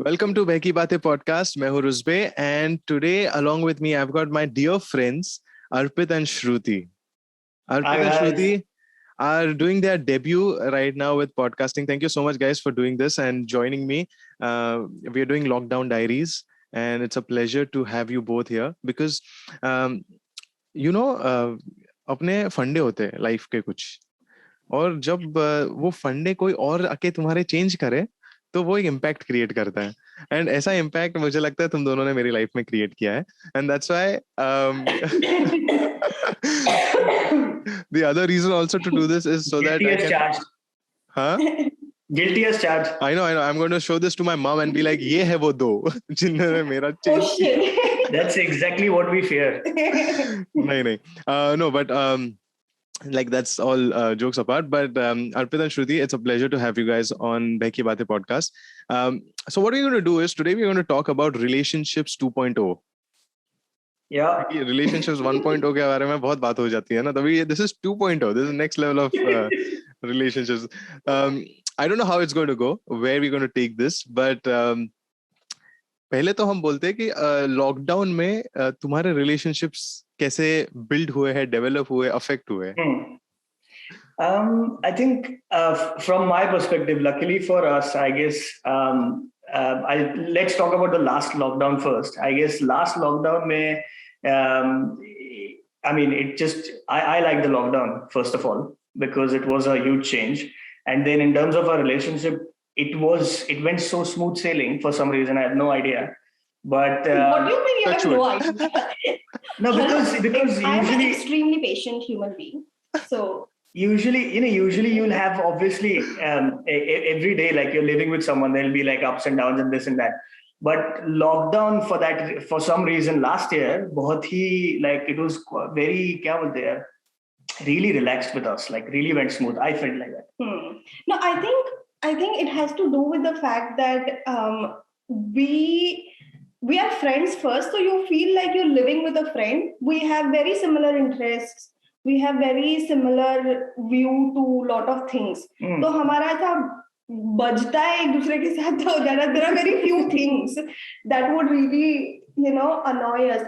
Welcome to Behki Baatein podcast. मैं हूँ Ruzbeh and today along with me I've got my dear friends Arpit and Shruti. Arpit and Shruti are doing their debut right now with podcasting. Thank you so much guys for doing this and joining me. We are doing Lockdown Diaries and it's a pleasure to have you both here because अपने फंडे होते हैं life के कुछ और जब वो फंडे कोई और आके तुम्हारे चेंज करे तो वो एक इम्पैक्ट क्रिएट करता है एंड ऐसा इम्पैक्ट मुझे लगता है तुम दोनों ने मेरी लाइफ में क्रिएट किया है and that's why the other reason also to do this is so that I can Guilty as charged. I know I'm going to show this to my mom and be like ये है वो दो जिन्होंने मेरा change किया. That's exactly what we fear. नहीं no but like that's all jokes apart but Arpit and Shruti, it's a pleasure to have you guys on Behki Baatein podcast. So what we're going to do is today we're going to talk about relationships 2.0. Yeah. Relationships 1.0 के बारे में बहुत बात हो जाती है ना तभी this is 2.0. This is next level of relationships. I don't know how it's going to go, where we're going to take this, but पहले तो हम बोलते हैं कि लॉकडाउन में तुम्हारे रिलेशनशिप्स कैसे बिल्ड हुए हैं, डेवलप हुए, अफेक्ट हुए? I think from my perspective, luckily for us, I guess let's talk about the last lockdown first. I guess last lockdown mein I mean I like the lockdown first of all because it was a huge change, and then in terms of our relationship it went so smooth sailing for some reason. I have no idea. But what do you mean you have no idea? No, because I'm usually an extremely patient human being. So usually you'll have obviously every day like you're living with someone, there'll be like ups and downs and this and that. But lockdown for some reason last year, बहुत ही like it was very क्या बोलते हैं, really relaxed with us, like really went smooth. I felt like that. No, I think it has to do with the fact that we are friends first, so you feel like you're living with a friend. We have very similar interests. We have very similar view to lot of things. तो हमारा ऐसा बजता है एक दूसरे के साथ हो जाना. There are very few things that would really annoy us.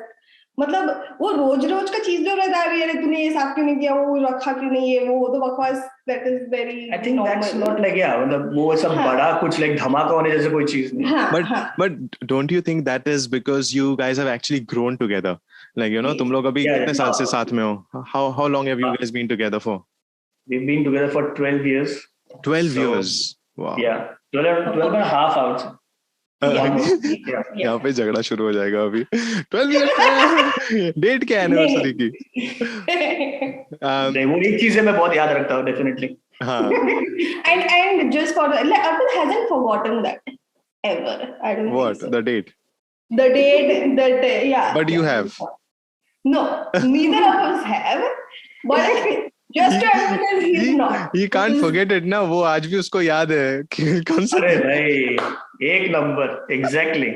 मतलब वो रोज का चीज जो रहता है, अरे तूने ये साफ क्यों नहीं किया, वो रखा क्यों नहीं, ये वो तो बकवास. That is very I think normal. That's not like मतलब वो सब बड़ा कुछ like धमाका होने जैसे कोई चीज नहीं. But don't you think that is because you guys have actually grown together? Like तुम लोग अभी कितने साल से साथ में हो? How long have you guys been together for? We've been together for 12 years. 12 years. Wow. Yeah. 12 and a half out. यहाँ पे झगड़ा शुरू हो जाएगा अभी. 12 years डेट क्या एनिवर्सरी की? वो एक चीज है मैं बहुत याद रखता हूँ definitely. And just for Arpit hasn't forgotten that ever. I don't What? think so. The date? The date that yeah. But you have. No, neither of us have. But just because he's not. He can't forget it ना. वो आज भी उसको याद है. कौन सा? अरे भाई एक नंबर exactly.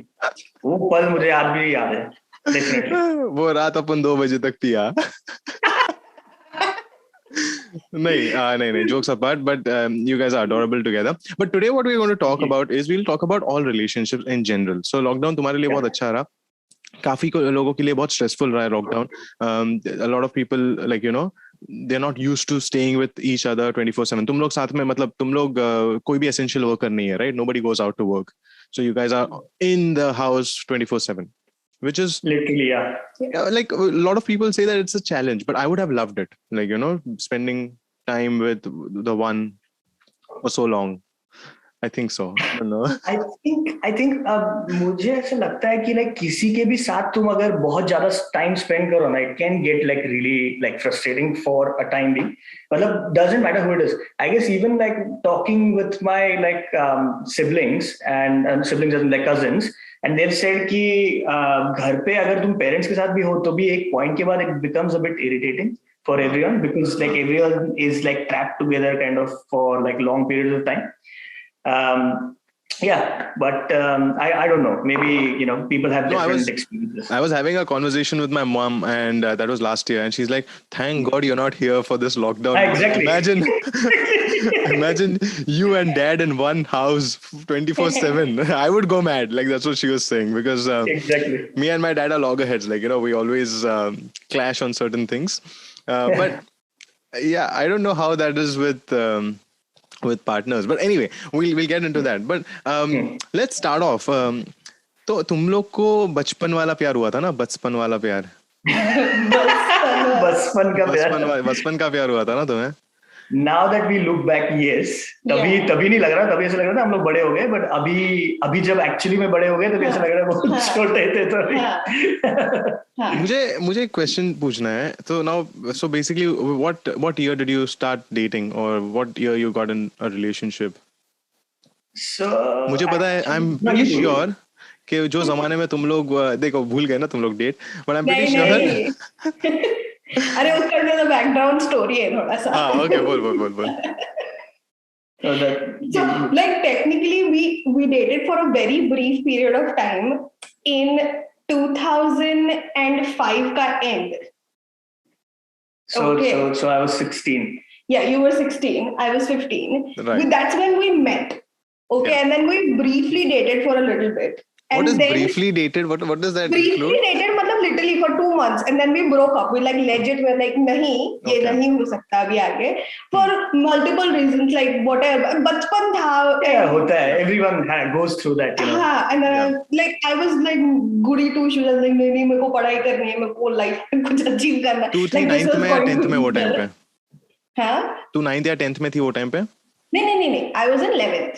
वो पल मुझे आज भी याद है. Definitely. वो रात अपन 2 बजे तक पिया. नहीं, jokes apart, but you guys are adorable together. But today what we're going to talk about is we'll talk about all relationships in general. So lockdown तुम्हारे लिए बहुत अच्छा रहा. काफी लोगों के लिए बहुत stressful रहा है lockdown. A lot of people like they're not used to staying with each other 24/7. तुम लोग साथ में मतलब तुम लोग कोई भी essential worker नहीं है, right? Nobody goes out to work. So you guys are in the house 24/7. Which is literally like a lot of people say that it's a challenge, but I would have loved it, like spending time with the one for so long. I think so. I don't know. I think मुझे ऐसा लगता है कि like किसी के भी साथ तुम अगर बहुत ज्यादा time spend करो ना, it can get like really like frustrating for a time being. मतलब doesn't matter who it is. I guess even like talking with my like siblings and siblings and like cousins, and they've said कि घर पे अगर तुम parents के साथ भी हो तो भी एक point के बाद it becomes a bit irritating for everyone because like everyone is like trapped together kind of for like long periods of time. But I don't know. Maybe people have different experiences. I was having a conversation with my mom, and that was last year, and she's like, "Thank God you're not here for this lockdown." Exactly. Imagine Imagine you and dad in one house 24/7. I would go mad. Like that's what she was saying because Exactly. me and my dad are loggerheads. Like we always clash on certain things. But yeah, I don't know how that is with partners. But anyway, we'll get into that. But let's start off. तो तुम लोग को बचपन वाला प्यार हुआ था ना? बचपन वाला प्यार. बचपन का प्यार हुआ था ना तुम्हें? Now that we look back, yes. तभी नहीं लग रहा, तभी ऐसा लग रहा था हम लोग बड़े हो गए, बट अभी जब एक्चुअली में बड़े हो गए तभी ऐसा लग रहा है बहुत छोटे थे तो. मुझे एक क्वेश्चन पूछना है. तो now so basically what year did you start dating or what year you got in a relationship? So मुझे पता है, I'm pretty sure कि जो जमाने में तुम लोग देखो भूल गए ना तुम लोग date, but I'm pretty sure. अरे उसका जो बैकग्राउंड स्टोरी है थोड़ा सा. हाँ, okay, बोल. So like technically we dated for a very brief period of time in 2005 का end. So I was 16. Yeah, you were 16. I was 15. Right. That's when we met. Okay, Yeah. and then we briefly dated for a little bit. And What is then briefly dated? What does that briefly include? dated मतलब literally for 2 months, and then we broke up. We like legit were like नहीं ये Okay. नहीं हो सकता अभी आगे for multiple reasons like whatever. बचपन था. Yeah, होता है. Everyone goes through that, you know. हाँ, and like I was like goody two shoes. I was like नहीं मेरे को पढ़ाई करनी है, मेरे को लाइफ में कुछ अचीव करना है. तू थी 9th में या 10th में वो टाइम पे? हाँ? तू 9th या 10th में थी वो टाइम पे? नहीं. I was in 11th.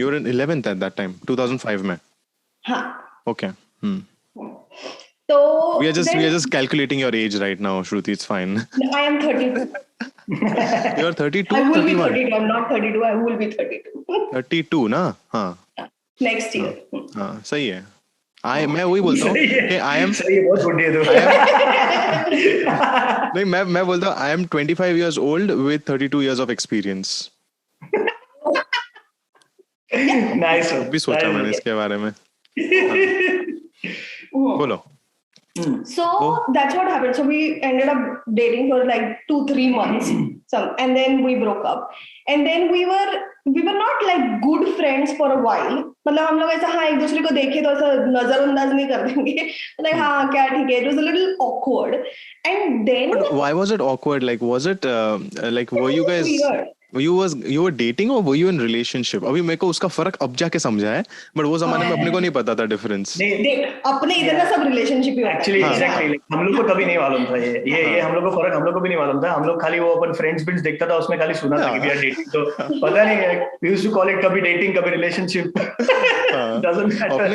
You were in 11th at that time, 2005 में. हाँ. Okay. So We are just calculating your age right now, Shruti. It's fine. I am 32. You are 32. I will be 31. 32. I'm not 32. I will be 32. 32 ना? हाँ. Next year. हाँ, सही है. मैं वही बोलता हूँ कि I am. सही है, बहुत बुढ़ी है तू. नहीं, मैं बोलता हूँ I am 25 years old with 32 years of experience. Nice. भी सोचा मैंने इसके बारे में. बोलो. So that's what happened. So we ended up dating for like 2-3 months, and then we broke up. And then we were not like good friends for a while. मतलब हम लोग ऐसा हाँ एक दूसरे को देखे तो ऐसा नजरअंदाज नहीं कर देंगे. Like हाँ क्या ठीक है. It was a little awkward. And then. But why was it awkward? Like was it like were you guys? Weird. You were dating or were you in relationship? अभी मेरे को उसका फर्क अब जाके समझा है, but वो जमाने में अपने को नहीं पता था डिफरेंस. देख अपने इधर ना सब रिलेशनशिप ही होता है. Actually, exactly. हम लोग को तभी नहीं मालूम था ये हम लोग को फर्क हम लोग को भी नहीं मालूम था. हम लोग खाली वो अपन फ्रेंड्स बिट्स देखता था, उसमें खाली सुना था कि we are dating. तो पता नहीं, we used to call it कभी dating कभी relationship. Doesn't matter.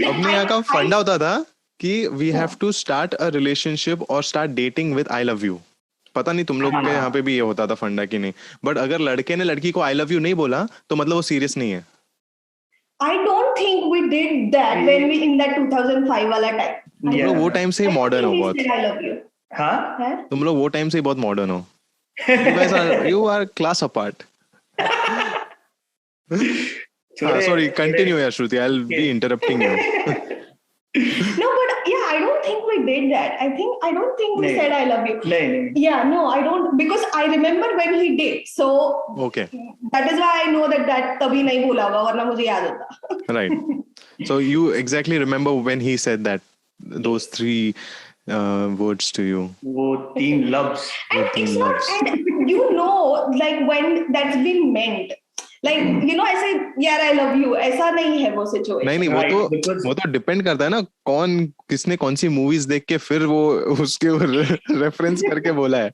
अपने यहाँ का फंडा होता था कि we have to start a relationship or start dating with I love you. पता नहीं तुम लोग के यहाँ पे भी ये होता था फंडा कि नहीं, बट अगर लड़के ने लड़की को आई लव यू नहीं बोला तो मतलब वो सीरियस नहीं है. I don't think we did that when we in that 2005 वाला time. तुम लोग वो टाइम से ही मॉडर्न हो बहुत. I love you. हाँ? तुम लोग वो टाइम से ही बहुत मॉडर्न हो. You are class apart. Sorry, continue यार श्रुति. I'll be interrupting you. No, but yeah, I don't think we did that. I don't think we said I love you. नहीं. Yeah, no, I don't, because I remember when he did. So Okay. That is why I know that तभी नहीं बोला होगा, वरना मुझे याद होता. Right. So you exactly remember when he said that those 3 words to you. वो 3 loves. And it's not, and you know, like when that's been meant. Like you know ऐसे यार I love you ऐसा नहीं है वो situation. नहीं वो तो डिपेंड करता है ना कौन किसने कौन सी मूवीज देख के फिर वो उसके रेफरेंस करके बोला है.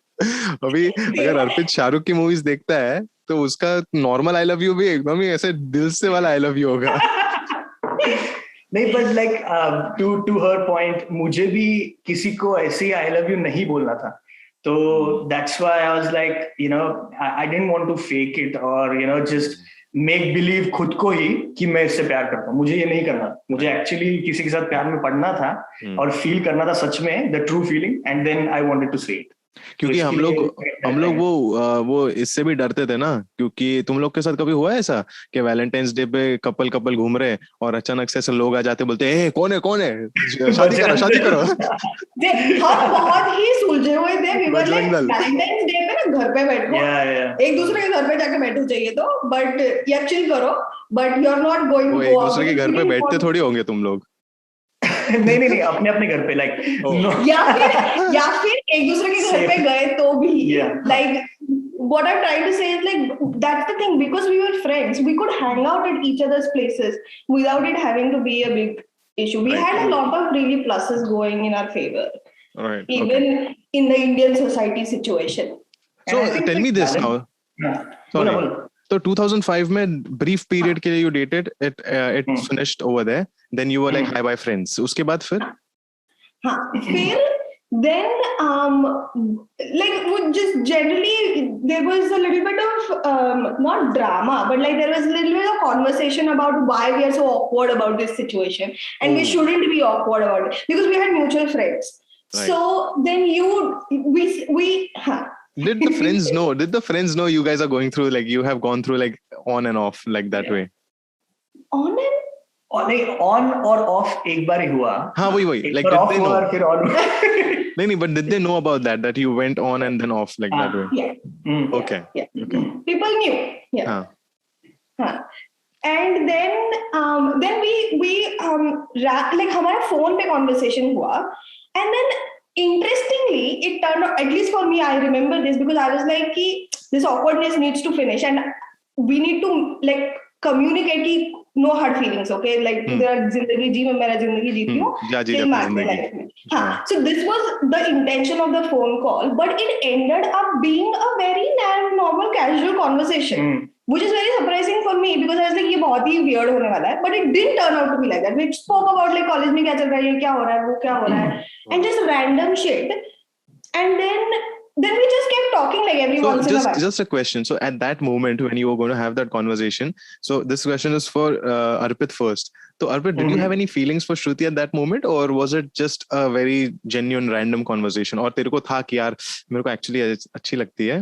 अभी अगर अर्पित शाहरुख की मूवीज देखता है तो उसका नॉर्मल आई लव यू भी एकदम ही ऐसे दिल से वाला आई लव यू होगा. नहीं, but like to her point मुझे भी किसी को ऐसे आई लव यू नहीं बोलना था. तो that's why I was like, you know, I didn't want to fake it or, you know, just make believe खुद को ही कि मैं इससे प्यार करता हूँ. मुझे ये नहीं करना. मुझे एक्चुअली किसी के साथ प्यार में पड़ना था और फील करना था सच में the true feeling, and then I wanted to say it. क्योंकि इसके हम लोग लिए वो इससे भी डरते थे ना, क्योंकि तुम लोग के साथ कभी हुआ है ऐसा कि वैलेंटाइंस डे पे कपल घूम रहे और अचानक से ऐसे लोग आ जाते बोलते ए कौन है शादी करो हम बहुत ही सुलझे हुए थे। We were like, Bajrang Dal. Valentine's day पे ना घर पे बैठो, एक दूसरे के घर पे जाके बैठो चाहिए तो, बट या चिल करो, but you are not going वो टू एक गो दूसरे के घर पे बैठते आउट। थोड़ी होंगे तुम लोग। नहीं अपने अपने घर पे लाइक या फिर एक दूसरे के घर पे गए तो भी like what I'm trying to say is like that's the thing, because we were friends, we could hang out at each other's places without it having to be a big issue. We had a lot of really pluses going in our favor, even in the Indian society situation. So tell me this now. Sorry. So 2005 में brief period के लिए you dated, it finished over there, then you were like bye bye friends. उसके बाद फिर फिर then like just generally there was a little bit of not drama, but like there was a little bit of conversation about why we are so awkward about this situation, and we shouldn't be awkward about it because we had mutual friends. So then we Did the friends know you guys are going through, like you have gone through like on and off like that way? on or off एक बार ही हुआ. हाँ वही like did they know? नहीं but did they know about that you went on and then off like that way? Yeah. Okay. People knew. And then we like हमारा phone पे conversation हुआ, and then interestingly it turned out, at least for me, I remember this because I was like this awkwardness needs to finish and we need to like communicate कि no hard feelings, okay, like तेरा जिंदगी जी मैं मेरा जिंदगी जीती हूँ, so this was the intention of the phone call, but it ended up being a very normal casual conversation, which is very surprising for me because I was like ये बहुत ही weird होने वाला है, but it didn't turn out to be like that. We spoke about like college में क्या चल रहा है, ये क्या हो रहा है, वो क्या हो रहा है, and just random shit, and then we just kept talking like every once in a while. Just a question. So at that moment when you were going to have that conversation, so this question is for Arpit first. So Arpit, did you have any feelings for Shruti at that moment, or was it just a very genuine random conversation? और तेरे को था कि यार मेरे को actually अच्छी लगती है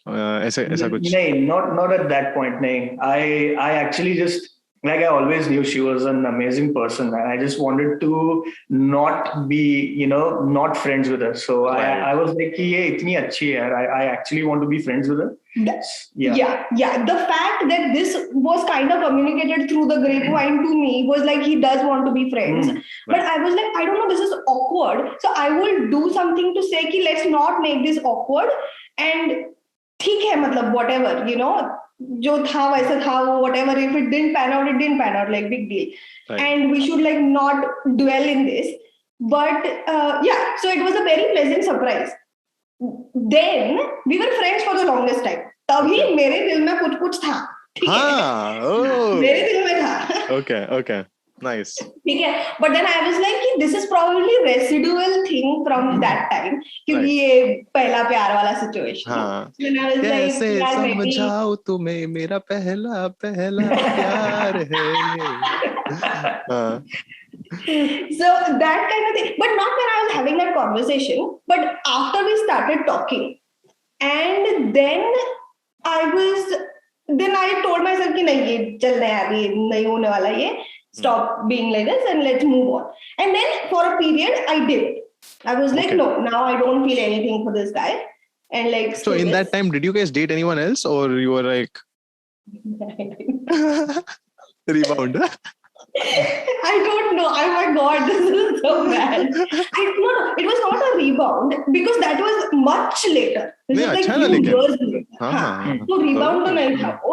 ऐसा कुछ? नहीं, not at that point. नहीं, I actually just, like I always knew she was an amazing person and I just wanted to not be, not friends with her. So I was like कि ये इतनी अच्छी है, I actually want to be friends with her. Yeah. The fact that this was kind of communicated through the grapevine to me was like he does want to be friends. But I was like, I don't know, this is awkward. So I will do something to say कि let's not make this awkward. And ठीक है, मतलब whatever, जो था वैसा था, whatever, if it didn't pan out, like big deal. And we should like not dwell in this, but so it was a very pleasant surprise. Then we were friends for the longest time. तभी मेरे दिल में कुछ था, ठीक है, मेरे दिल में था. Okay, nice. ठीक है, but then I was like this is probably residual thing from that time, क्योंकि ये पहला प्यार वाला situation. Then I was like, कैसे समझाऊं तुम्हें मेरा पहला प्यार है. So that kind of thing, but not when I was having that conversation, but after we started talking, and then I told myself कि नहीं ये चल रहा है, अभी नहीं होने वाला ये. Stop being like this and let's move on. And then for a period I did. I was like, no, now I don't feel anything for this guy. And like, so in that time, did you guys date anyone else, or you were like rebound? I don't know. Oh my God, this is so bad. It was not a rebound because that was much later. This is like 2 years later. So rebound तो नहीं था वो.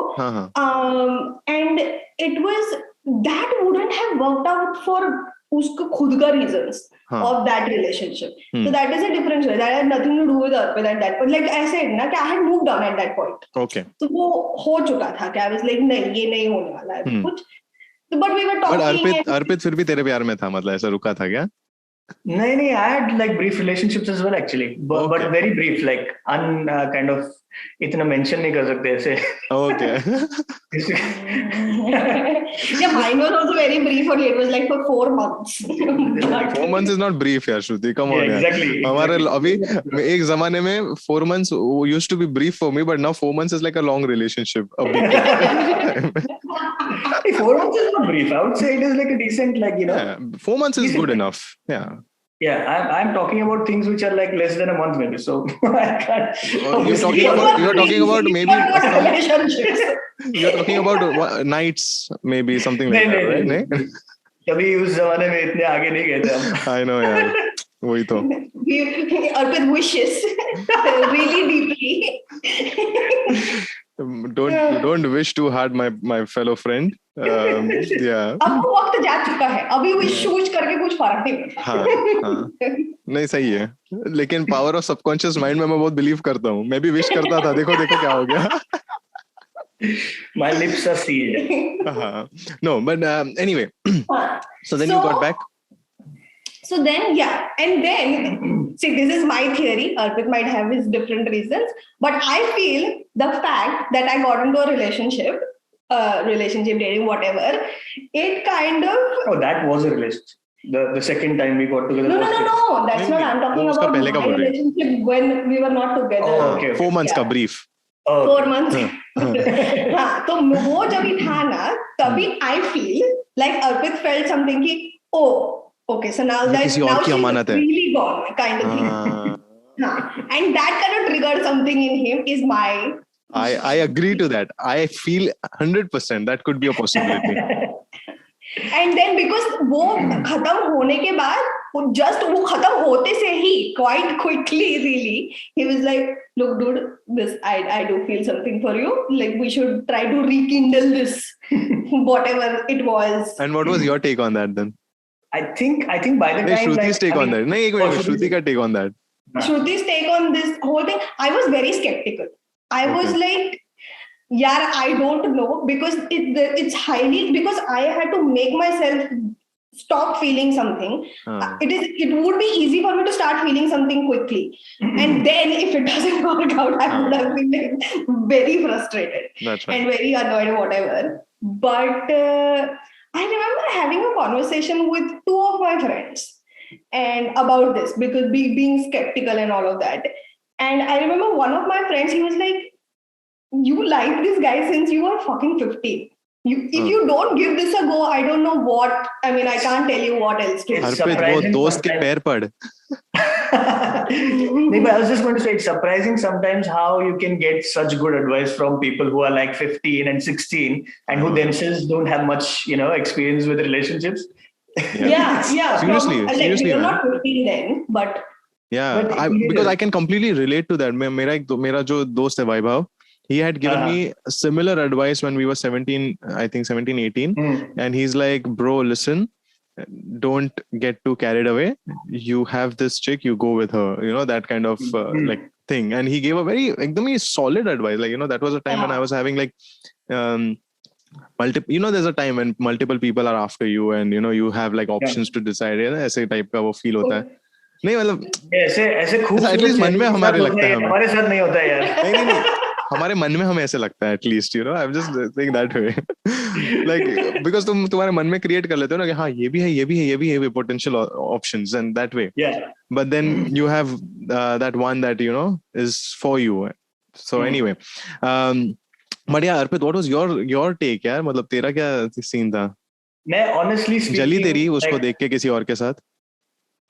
And it was, that wouldn't have worked out for उसका खुद का reasons of that relationship. So that is a different story. That had nothing to do with Arpit at that point. Like I said ना, कि I had moved on at that point. Okay. तो वो हो चुका था कि I was like नहीं ये नहीं होने वाला है कुछ. But we were talking. But Arpit फिर भी तेरे प्यार में था, मतलब ऐसा रुका था क्या? नहीं, I had like brief relationships as well actually, but very brief, like kind of इतना मेंशन नहीं कर सकते ऐसे. Okay. Yeah, mine was also very brief only. It was like for 4 months. 4 months is not brief, यार Shruti. Come on, Yeah, यार. exactly. हमारे अभी एक जमाने में 4 months used to be brief for me, but now 4 months is like a long relationship. A big time. 4 months is not brief. I would say it is like a decent, like, you know. Yeah, 4 months is Decent. good enough. Yeah. Yeah, I'm talking about things which are like less than a month maybe. So I can't. You're talking about maybe relationships. you're talking about nights, maybe something like that, right? नहीं? कभी उस जमाने में इतने आगे नहीं गए थे हम. I know, यार. वही तो. Arpit wishes really deeply. Don't wish too hard, my fellow friend. Yeah. अब वो वक्त जा चुका है. अभी विश करके कुछ फर्क नहीं पड़ता. हाँ. नहीं सही है. लेकिन पावर ऑफ सबकॉन्शियस माइंड में मैं बहुत बिलीव करता हूँ. मैं भी विश करता था. देखो क्या हो गया. My lips are sealed. No, but anyway. So then you got back. So then, yeah, and then, see, this is my theory. Arpit might have his different reasons, but I feel the fact that I got into a relationship, dating, whatever, it kind of. Oh, that was a relationship. The second time we got together. No. That's not. I'm talking about my relationship when we were not together. Oh, okay. 4 months का brief. 4 months. हाँ, तो वो जब ही था ना, तभी I feel like Arpit felt something कि okay, so now she's really gone, kind of thing. And that kind of triggered something in him is my. I agree to that. I feel 100% that could be a possibility. And then because वो खत्म होने के बाद just वो खत्म होते से ही quite quickly really he was like, look dude, this I do feel something for you, like we should try to rekindle this whatever it was. And what was your take on that then? I think by the time Shruti's take on that. नहीं एक minute Shruti का take on that. Shruti's take on this whole thing, I was very skeptical. I was like, yeah, I don't know, because it's highly, because I had to make myself stop feeling something. It would be easy for me to start feeling something quickly, and then if it doesn't work out, I would have been like, very frustrated. That's right. And very annoyed and whatever. But I remember having a conversation with 2 of my friends and about this, because being skeptical and all of that. And I remember one of my friends, he was like, you like this guy since you were fucking 15. If you don't give this a go, I don't know what. I mean, I can't tell you what else to do. Arpit, वो दोस्त के पैर पड़. No, but I was just going to say, it's surprising sometimes how you can get such good advice from people who are like 15 and 16 and who themselves don't have much, experience with relationships. Yeah. Seriously, we were not 15 then, but. Yeah, because I can completely relate to that. मेरा जो दोस्त है वैभव, he had given me similar advice when we were 17, I think 17, 18. And he's like, bro, listen, don't get too carried away. You have this chick, you go with her, that kind of like thing. And he gave a very solid advice. Like, that was a time when I was having like, there's a time when multiple people are after you and, you have like options to decide. ऐसे type का वो feel होता है. नहीं मतलब ऐसे खूब at least मन में हमारे लगता है हमारे साथ नहीं होता है यार. नहीं हमारे मन में हमें ऐसे लगता है at least I am just think that way like because तुम्हारे मन में क्रिएट कर लेते हो ना कि हाँ ये भी है potential options and that way but then you have that one that is for you so anyway but यार Arpit what was your take यार मतलब तेरा क्या सीन था. मैं ऑनेस्टली जली तेरी उसको देख के किसी और के साथ.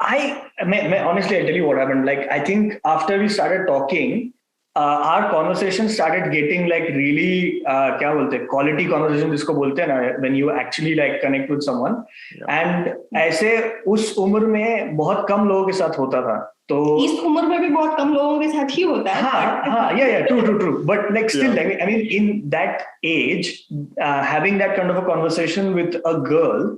Honestly, I'll tell you what happened. Like, I think after we started talking, our conversation started getting like really, क्या बोलते हैं, quality conversation जिसको बोलते हैं ना, when you actually like connect with someone. And ऐसे उस उम्र में बहुत कम लोगों के साथ होता था. तो इस उम्र में भी बहुत कम लोगों के साथ ही होता है. Yeah, true. But like still, I mean, in that age, having that kind of a conversation with a girl,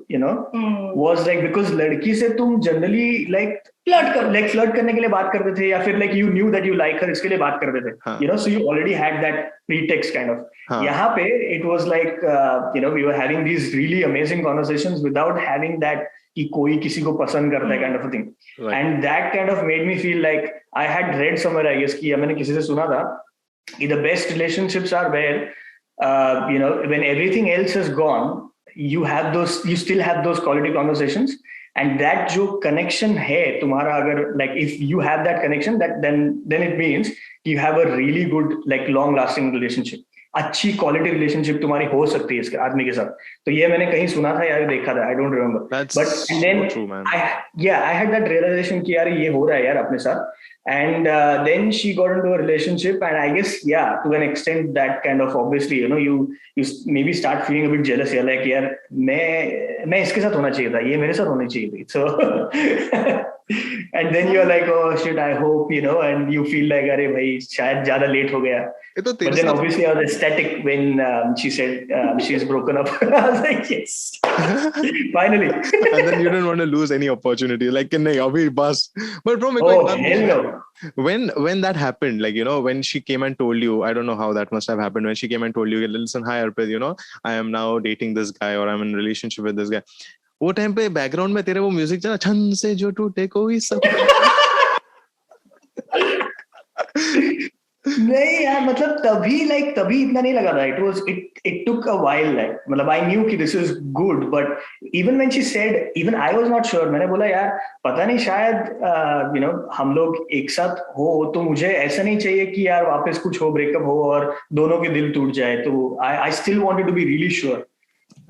was like, because लड़की से तुम generally like फ्लर्ट करने के लिए बात करते थे, या फिर like you knew that you like her, इसके लिए बात करते थे. So you already had that pretext kind of. यहाँ पे it was like, we were having these really amazing conversations without having that कि कोई किसी को पसंद करता है kind of a thing. And that kind of made me feel like I had read somewhere, I guess, कि मैंने किसी से सुना था The best relationships are where, when everything else is gone, you still have those quality conversations. And that जो connection है तुम्हारा, अगर like if you have that connection, that then it means you have a really good like long lasting relationship. अच्छी quality relationship तुम्हारी हो सकती है इसके आदमी के साथ. तो ये मैंने कहीं सुना था यार, देखा था, I don't remember. That's but so then true, man. I had that realization कि यार ये हो रहा है यार अपने साथ. And then she got into a relationship, and I guess, yeah, to an extent, that kind of obviously, you maybe start feeling a bit jealous. You're like, यार मैं इसके साथ होना चाहिए था, ये मेरे साथ होनी चाहिए थी. So and then you're like, oh shit, I hope, and you feel like, अरे भाई शायद ज्यादा लेट हो गया. ये तो तेरे But then साथ obviously I was ecstatic when she said she's broken up. I was like, yes, finally. and then you didn't want to lose any opportunity, like nahi abhi bas. But bro, मेरे को Oh एक बात hell पूछना no. है. When that happened, like when she came and told you, I don't know how that must have happened, when she came and told you, listen, hi Arpit, I am now dating this guy, or I'm in a relationship with this guy. वो time पे background में तेरे वो music चला, छन से जो टूटे कोई सब. नहीं यार, मतलब तभी इतना नहीं लगा था. It took a while, like मतलब I knew कि this is good, but even when she said, even I was not sure. मैंने बोला यार पता नहीं, शायद हम लोग एक साथ हो, तो मुझे ऐसा नहीं चाहिए कि यार वापस कुछ हो, ब्रेकअप हो और दोनों के दिल टूट जाए. तो I still wanted to be really sure.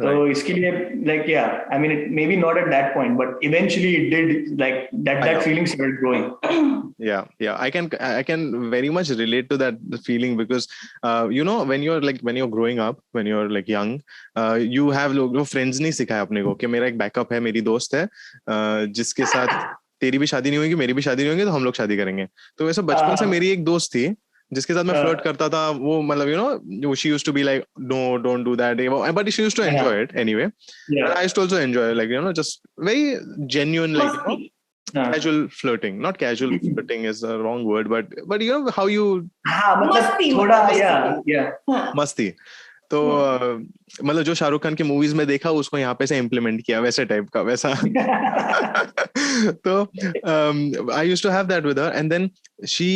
So इसके लिए like, yeah, I mean, it maybe not at that point, but eventually it did, like that feeling started growing. Yeah, I can very much relate to that feeling, because when you're growing up, when you're like young, you have लोग friends नहीं सिखाया अपने को कि मेरा एक backup है, मेरी दोस्त है जिसके साथ तेरी भी शादी नहीं होगी, मेरी भी शादी नहीं होगी, तो हम लोग शादी करेंगे. तो वैसे बचपन से मेरी एक दोस्त थी जिसके साथ मैं फ्लर्ट करता था. वो मतलब she used to be like, no, don't do that, but she used to enjoy it anyway. Yeah. And I used to also enjoy, like just very genuine, like casual flirting. Not casual flirting is a wrong word, but how you मस्ती थोड़ा, yeah. मस्ती. तो मतलब जो शाहरुख खान की movies में देखा, उसको यहाँ पे से इम्प्लीमेंट किया, वैसे टाइप का वैसा. तो I used to have that with her, and then she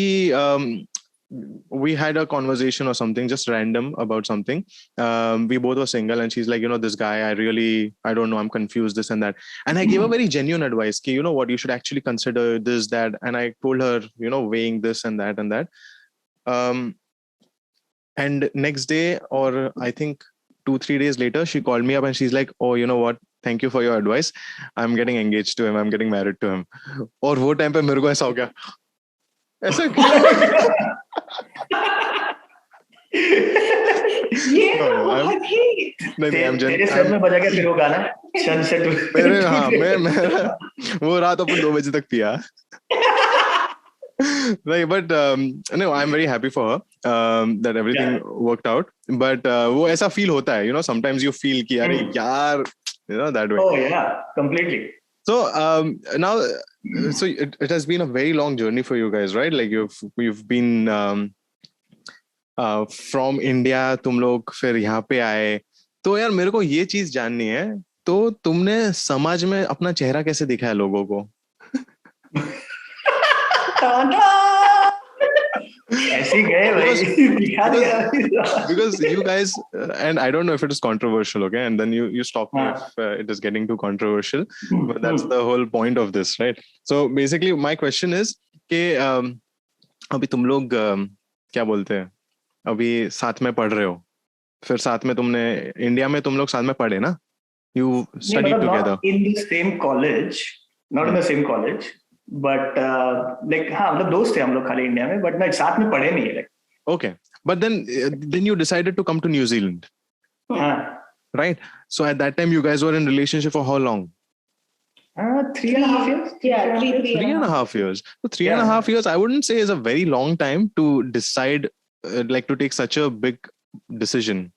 we had a conversation or something, just random about something. We both were single, and she's like, this guy, I don't know, I'm confused, this and that. And I gave her very genuine advice, ki, what, you should actually consider this, that. And I told her, weighing this and that and that. And next day, or I think 2-3 days later, she called me up and she's like, oh, you know what? Thank you for your advice. I'm getting engaged to him. I'm getting married to him. और वो time पे मेरे को ऐसा हो गया. ऐसा ये बहुत ही नहीं, तेरे सर में बजा के फिर वो गाना शन से टू मेरे. हाँ, मैं वो रात अपन 2 बजे तक पिया. Right, but no, I'm very happy for her that everything worked out. But वो ऐसा feel होता है, sometimes you feel कि अरे यार, that way. Oh yeah, completely. So now, so it has been a very long journey for you guys, right? Like you've been from India, तुम लोग फिर यहाँ पे आए. तो यार मेरे को ये चीज जाननी है, तो तुमने समाज में अपना चेहरा कैसे दिखाया लोगों को? ऐसे गए भाई. Because you guys, and I don't know if it is controversial, okay, and then you stop me if it is getting too controversial, but that's the whole point of this, right? So basically my question is कि अभी तुम लोग क्या बोलते हैं, अभी साथ में पढ़ रहे हो, फिर साथ में तुमने इंडिया में तुम लोग साथ में पढ़े ना? You studied together. Not in the same college, not in the same college. But like हाँ, मतलब दोस्त थे हम लोग खाली इंडिया में, but मैं साथ में पढ़े नहीं. Like okay, but then you decided to come to New Zealand, right? So at that time you guys were in relationship for how long? 3.5 years. Yeah, 3.5 years. So 3.5 years, I wouldn't say is a very long time to decide, like to take such a big decision.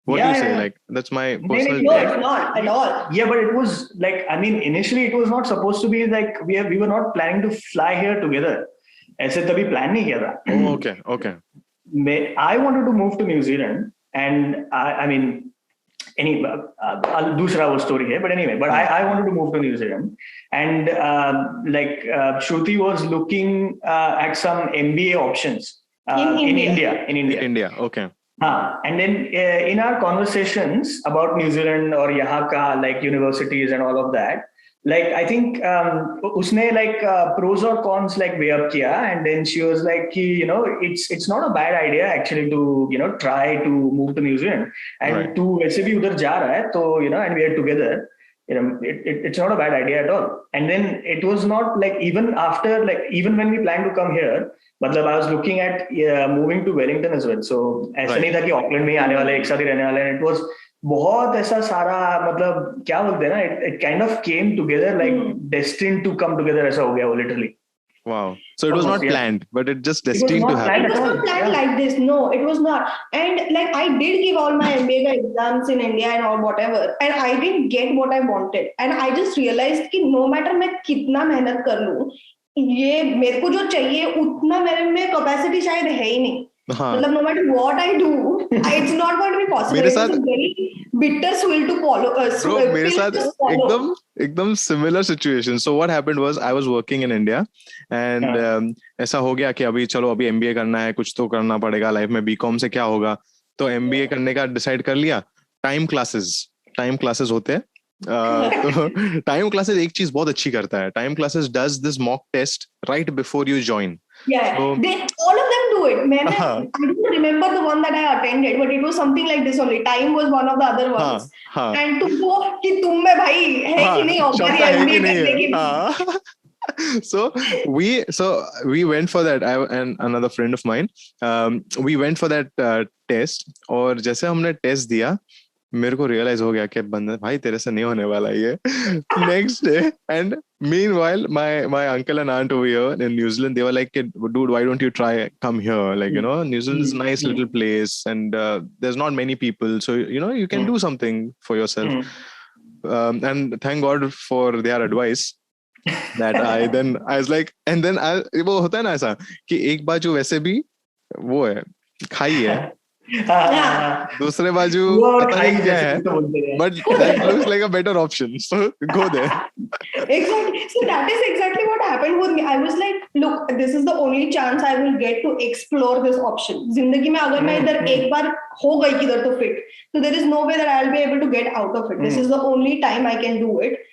What do you say? Like, that's my personal. No, it's not at all. Yeah, but it was like, I mean, initially it was not supposed to be like we were not planning to fly here together. ऐसे तभी plan नहीं किया था. Oh, okay. I wanted to move to New Zealand, and I mean, दूसरा वो story है, but anyway, but I wanted to move to New Zealand, and like Shruti was looking at some MBA options In In India. Okay. And then in our conversations about New Zealand or यहाँ का like universities and all of that, like I think उसने like pros or cons like weigh up किया, and then she was like कि it's not a bad idea actually to try to move to New Zealand, and Right. तू वैसे भी उधर जा रहा है तो and we are together. It's not a bad idea at all. And then it was not like even when we planned to come here, मतलब I was looking at moving to Wellington as well. So ऐसा Right. नहीं था कि Auckland में ही आने वाले, एक साथ ही रहने वाले हैं. It was बहुत ऐसा सारा, मतलब क्या बोलते हैं ना, it kind of came together like destined to come together, ऐसा हो गया वो literally. Wow. So it was not Yeah. planned, but it just It was destined not to happen. planned. It was not planned like this. No, it was not. And like I did give all my MBA exams in India and all whatever, and I didn't get what I wanted. And I just realized कि no matter मैं कितना मेहनत कर लूँ, ये मेरे को जो चाहिए उतना मेरे में कैपेसिटी शायद है ही नहीं. हाँ. मतलब no matter what I do, it's not going to be possible. मेरे It's साथ- a very bitter pill to follow. Bro, मेरे साथ एकदम similar situation. So what happened was I was working in India, and ऐसा हो गया कि अभी MBA करना है, कुछ तो करना पड़ेगा लाइफ में. बीकॉम से क्या होगा, तो MBA करने का डिसाइड कर लिया. टाइम क्लासेस होते हैं. तो टाइम क्लासेस एक चीज बहुत अच्छी करता है. Time classes does this mock test right before you join. Yeah, So- all of them do it. I don't remember the one that I attended, but it was something like this only. Time was one of the other ones. And तुमको कि तुम में भाई है कि नहीं क्षमता है कि MBA नहीं करने की. है. So we went for that. I and another friend of mine, we went for that test. और जैसे हमने टेस्ट दिया, मेरे को रियलाइज हो गया कि बंदा भाई तेरे से नहीं होने वाला ये. Next day, and meanwhile my uncle and aunt over here in New Zealand, they were like, dude, why don't you try come here, like New Zealand is a nice little place, and there's not many people, so you can do something for yourself. And thank God for their advice that I was like, and then वो होता है ना ऐसा कि एक बाजू वैसे भी वो है खाई है, दूसरे बाजू पता नहीं क्या है, but that looks like a better option, so go there. Exactly. So that is exactly what happened with me. I was like, look, this is the only chance I will get to explore this option. जिंदगी में अगर मैं इधर एक बार हो गई किधर तो fit, so there is no way that I'll be able to get out of it. This is the only time I can do it.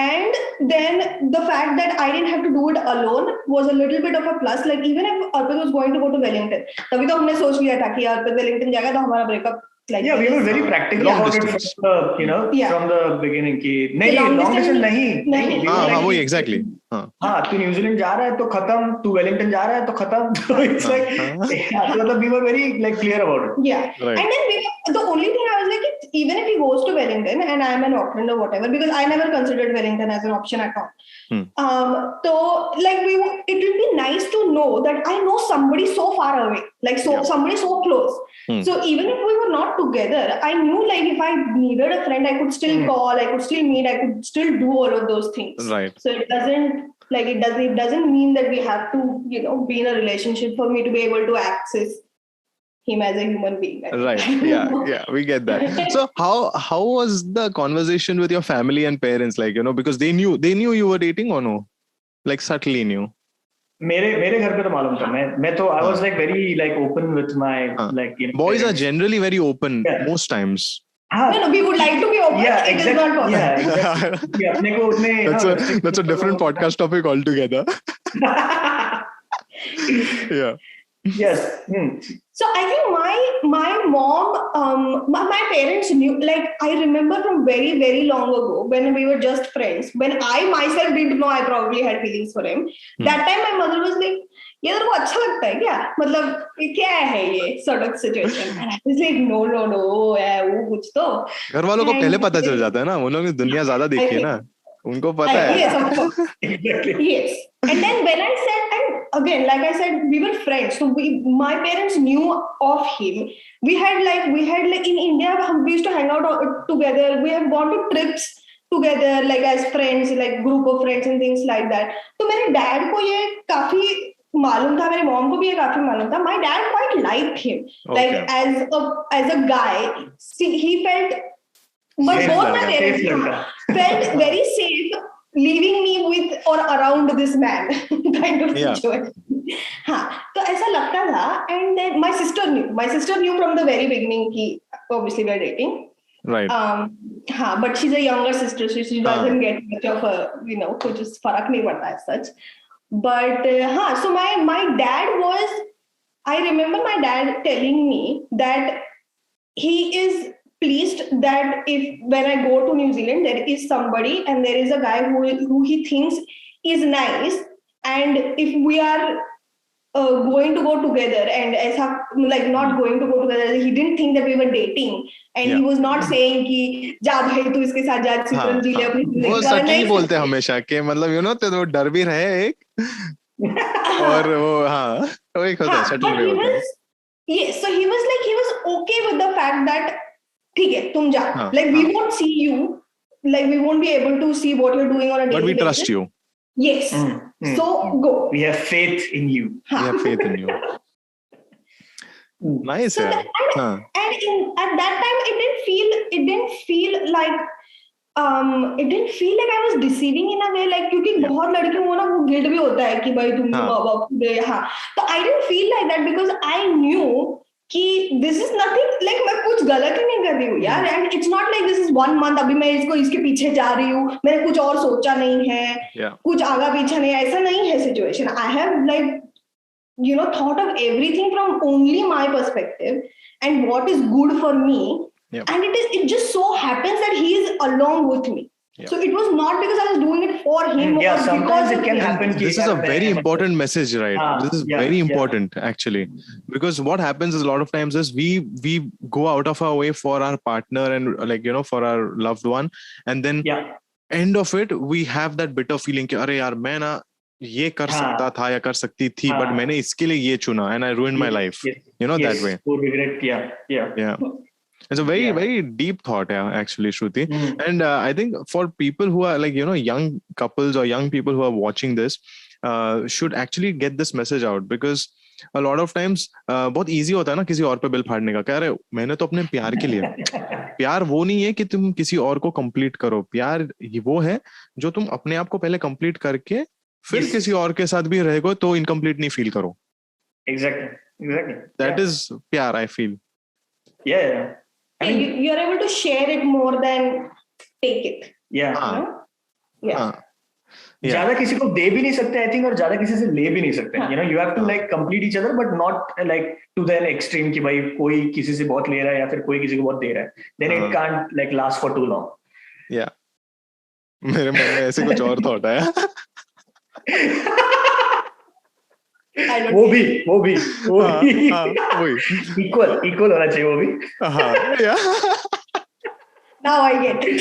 And then the fact that I didn't have to do it alone was a little bit of a plus. Like even if Arpit was going to go to Wellington, तभी तो हमने सोच लिया था कि Arpit Wellington जाएगा तो हमारा breakup. Like we were very practical about it from the beginning कि नहीं long distance नहीं. हाँ वही exactly. हाँ तू न्यूजीलैंड जा रहा है तो खत्म, तू वेलिंगटन जा रहा है तो खत्म. So it's like मतलब we were very like clear about it. Yeah. Right. And then the only thing I was like, even if he goes to Wellington and I'm an Auckland or whatever, because I never considered Wellington as an option at all. So like it will be nice to know that I know somebody so far away, like somebody so close. So even if we were not together, I knew like if I needed a friend, I could still call, I could still meet, I could still do all of those things. Right. So it doesn't mean that we have to be in a relationship for me to be able to access him as a human being. Right. Yeah, we get that. So how was the conversation with your family and parents, like because they knew you were dating or no, like subtly knew? मेरे घर पे तो मालूम था. मैं तो I was like very like open with my like boys are generally very open most times. No, we would like to be open. Yeah, it is not possible. Yeah, exactly. अपने को उतने that's a different podcast topic altogether. Yeah. Yes. So I think my mom, my parents knew. Like I remember from very very long ago when we were just friends. When I myself didn't know I probably had feelings for him. That time my mother was like, ये तेरे को अच्छा लगता है क्या? मतलब ये क्या है ये sort of situation? And I was like, no, वो कुछ तो. घर वालों को पहले पता चल जाता है ना, उन्होंने दुनिया ज़्यादा देखी है ना, उनको पता है. Yes, of course. Yes. And then when I said, and again, like I said, we were friends, so my parents knew of him. We had like in India, we used to hang out together. We have gone to trips together, like as friends, like group of friends and things like that. So मेरे dad को ये काफी मालूम था, मेरे mom को भी ये काफी मालूम था. My dad quite liked him, like as a guy. See, he felt, but both my parents felt very safe leaving me with or around this man kind of situation. हाँ, तो ऐसा लगता था, and then my sister knew from the very beginning कि obviously we are dating. Right. हाँ, but she's a younger sister, so she doesn't get much of a, कुछ फर्क नहीं पड़ता है such. But हाँ, so my dad was, I remember my dad telling me that he is pleased that if when I go to New Zealand, there is somebody and there is a guy who he thinks is nice, and if we are going to go together, and ऐसा like not going to go together, he didn't think that we were dating, and he was not saying कि जा भाई तू इसके साथ जा सिमरन जी ले अपनी जिंदगी। वो सटली बोलते हैं हमेशा कि मतलब तो वो डर भी रहे एक और वो वो एक होता है सटल भी होता है। Yes, so he was okay with the fact that ठीक है तुम जा, like we won't see you, like we won't be able to see what you're doing on a daily basis, but we trust you. Yes. So go. We have faith in you. We have faith in you. Nice. So and at that time it didn't feel like it didn't feel like I was deceiving in a way, like क्योंकि बहुत लड़कियों को ना वो guilt भी होता है कि भाई तुमने माँ बाप दे। तो I didn't feel like that because I knew कि this is nothing, like मैं कुछ गलत ही नहीं कर रही हूँ यार, and it's not like this is 1 month अभी मैं इसके पीछे जा रही हूँ, मैंने कुछ और सोचा नहीं है, कुछ आगा पीछा नहीं, ऐसा नहीं है situation. I have like thought of everything from only my perspective and what is good for me, and it just so happens that he is along with me. So it was not because I was doing it for him. Sometimes it can happen. This is a very important message, right? This is very important actually, because what happens is a lot of times is we go out of our way for our partner and for our loved one, and then end of it we have that bitter feeling कि अरे यार मैं ना ये कर सकता था या कर सकती थी, but मैंने इसके लिए ये चुना and I ruined my life. That way. Regret. Yeah. It's a very, very deep thought, actually, Shruti. And I think for people who are young couples or young people who are watching this, should actually get this message out, because a lot of times बहुत easy होता है ना किसी और पे bill फाड़ने का, कह रहे मैंने तो अपने प्यार के लिए प्यार वो नहीं है कि तुम किसी और को complete करो, प्यार वो है जो तुम अपने आप को पहले complete करके फिर किसी और के साथ भी रहेगो तो incomplete नहीं feel करो. Exactly. That is प्यार, I feel. Yeah. I mean, you're able to share it more than take it. Yeah. Yeah. ज़्यादा किसी को दे भी नहीं सकते, I think, और ज़्यादा किसी से ले भी नहीं सकते. You have to like complete each other, but not like to the extreme कि भाई कोई किसी से बहुत ले रहा है या फिर कोई किसी को बहुत दे रहा है. Then it can't like last for too long. Yeah. मेरे मन में ऐसे कुछ और थॉट आया. वो भी इक्वल होना चाहिए वो भी. Now I get it.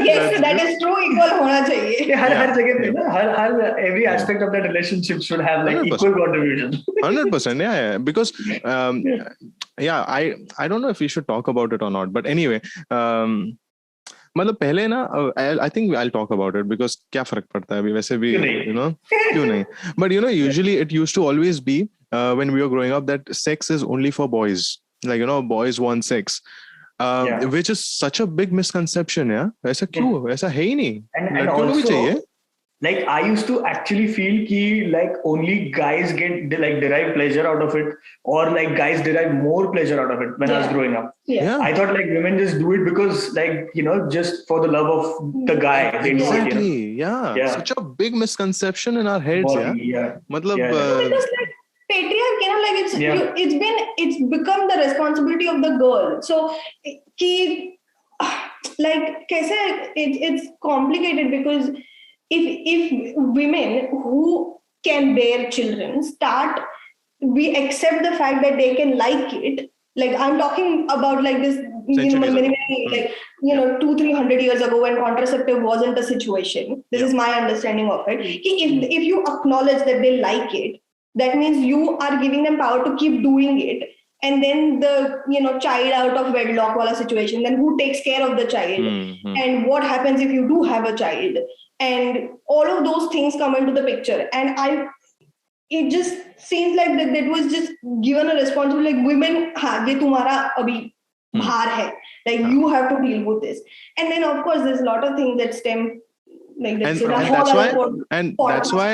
Yes, that is true. Equal होना चाहिए. हर जगह पे ना हर every aspect of that relationship should have like 100%. Equal contribution. 100%. Yeah. Because I don't know if we should talk about it or not, but anyway. मतलब पहले ना I think I'll talk about it because क्या फर्क पड़ता है अभी वैसे भी क्यों नहीं, but usually it used to always be when we were growing up that sex is only for boys, like boys want sex, which is such a big misconception. ऐसा क्यों, ऐसा है ही नहीं, लड़कियों को भी चाहिए. Like I used to actually feel कि like only guys get like derive pleasure out of it, or like guys derive more pleasure out of it when I was growing up. I thought like women just do it because like just for the love of the guy they do it. Yeah. Such a big misconception in our heads. मतलब because like patriarchy, like it's become the responsibility of the girl. So कि like कैसे it's complicated because if women who can bear children we accept the fact that they can like it, like I'm talking about like this many like 200-300 years ago when contraceptive wasn't a situation. This is my understanding of it. If you acknowledge that they like it, that means you are giving them power to keep doing it. And then the child out of wedlock wala situation, then who takes care of the child, and what happens if you do have a child, and all of those things come into the picture. And it just seems like that was just given a responsibility, like women ye tumhara abhi bhar hai, like you have to deal with this. And then of course there's a lot of things that stem Like that's And a and whole that's other why and that's podcast. why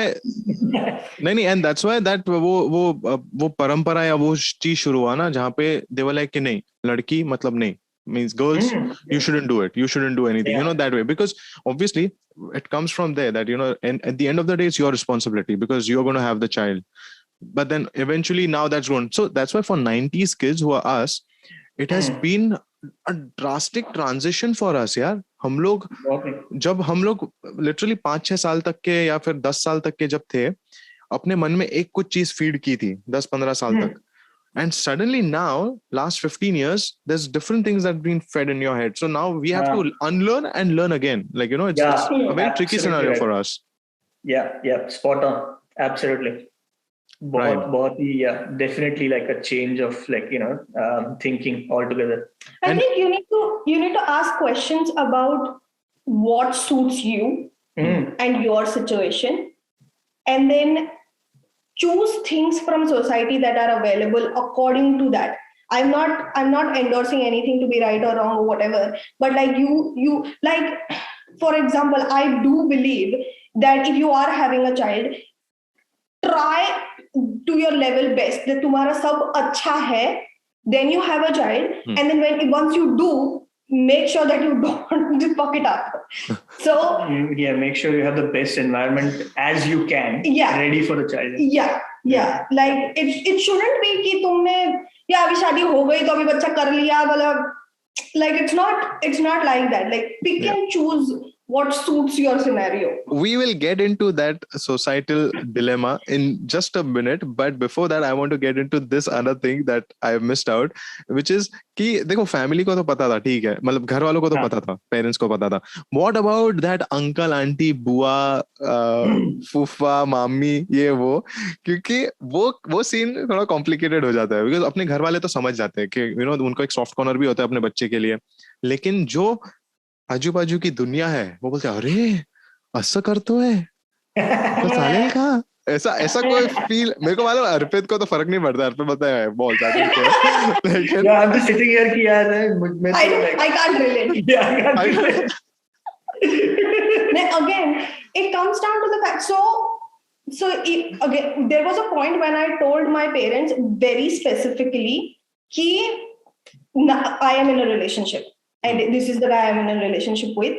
नहीं and that's why that वो परंपरा या वो चीज शुरू हुआ ना जहाँ पे they were like कि नहीं लड़की मतलब नहीं means girls you shouldn't do it, you shouldn't do anything, you know, that way, because obviously it comes from there that, you know, and at the end of the day it's your responsibility because you're going to have the child. But then eventually now that's gone. So that's why for 90s kids who are us, it has been a drastic transition for us यार. हम लोग जब हम लोग literally 5-6 साल तक के या फिर 10 साल तक के जब थे, अपने मन में एक कुछ चीज फीड की थी 10-15 साल तक, and suddenly now last 15 years there's different things that have been fed in your head, so now we have to unlearn and learn again, like, you know, it's a very tricky scenario for us. Yeah, spot on, absolutely. बहुत ही definitely like a change of, like, you know, thinking altogether. I think you need to ask questions about what suits you and your situation, and then choose things from society that are available according to that. I'm not endorsing anything to be right or wrong or whatever, but like you like, for example, I do believe that if you are having a child, try to your level best that तुम्हारा सब अच्छा है, then you have a child, and then once you do, make sure that you don't fuck it up. So make sure you have the best environment as you can, ready for the child. Like it shouldn't be कि तुमने या अभी शादी हो गई तो अभी बच्चा कर लिया, मतलब like it's not like that. Like pick and choose what suits your scenario. We will get into that societal dilemma in just a minute, but before that I want to get into this other thing that I missed out, which is कि देखो family को तो पता था, ठीक है, मतलब घर वालों को तो पता था, पेरेंट्स को पता था. What about that uncle, auntie, बुआ, फूफा, मामी, ये वो, क्योंकि वो सीन थोड़ा कॉम्प्लिकेटेड हो जाता है, बिकॉज अपने घर वाले तो समझ जाते हैं कि, यू नो, उनको एक सॉफ्ट कॉर्नर भी होता है अपने बच्चे के लिए, लेकिन जो आजू बाजू की दुनिया है वो बोलते हैं अरे ऐसा करते है तो चालेल का, ऐसा कोई फील. मेरे को मालूम अर्पित को तो फर्क नहीं पड़ता, अर्पित बताया है बहुत ज्यादा, लेकिन I'm just sitting here कि यार I can't relate. Then again it comes down to the fact, so again there was a point when I told my parents very specifically कि I am in a relationship and this is the guy I'm in a relationship with.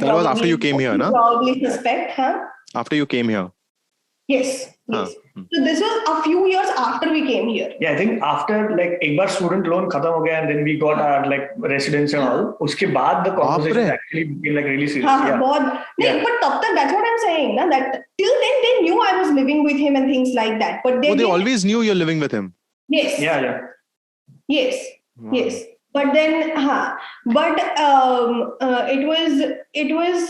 That was after you came here, na? Probably suspect, huh? After you came here. Yes. So this was a few years after we came here. Yeah, I think after like एक बार student loan खत्म हो गया and then we got our like residence and all. उसके बाद the conversation actually became like really serious. हाँ, बहुत. नहीं, but तब तक that's what I'm saying, ना, that till then they knew I was living with him and things like that. But they always knew you're living with him. Yes. Yeah. Yes. Wow. Yes. But then, it was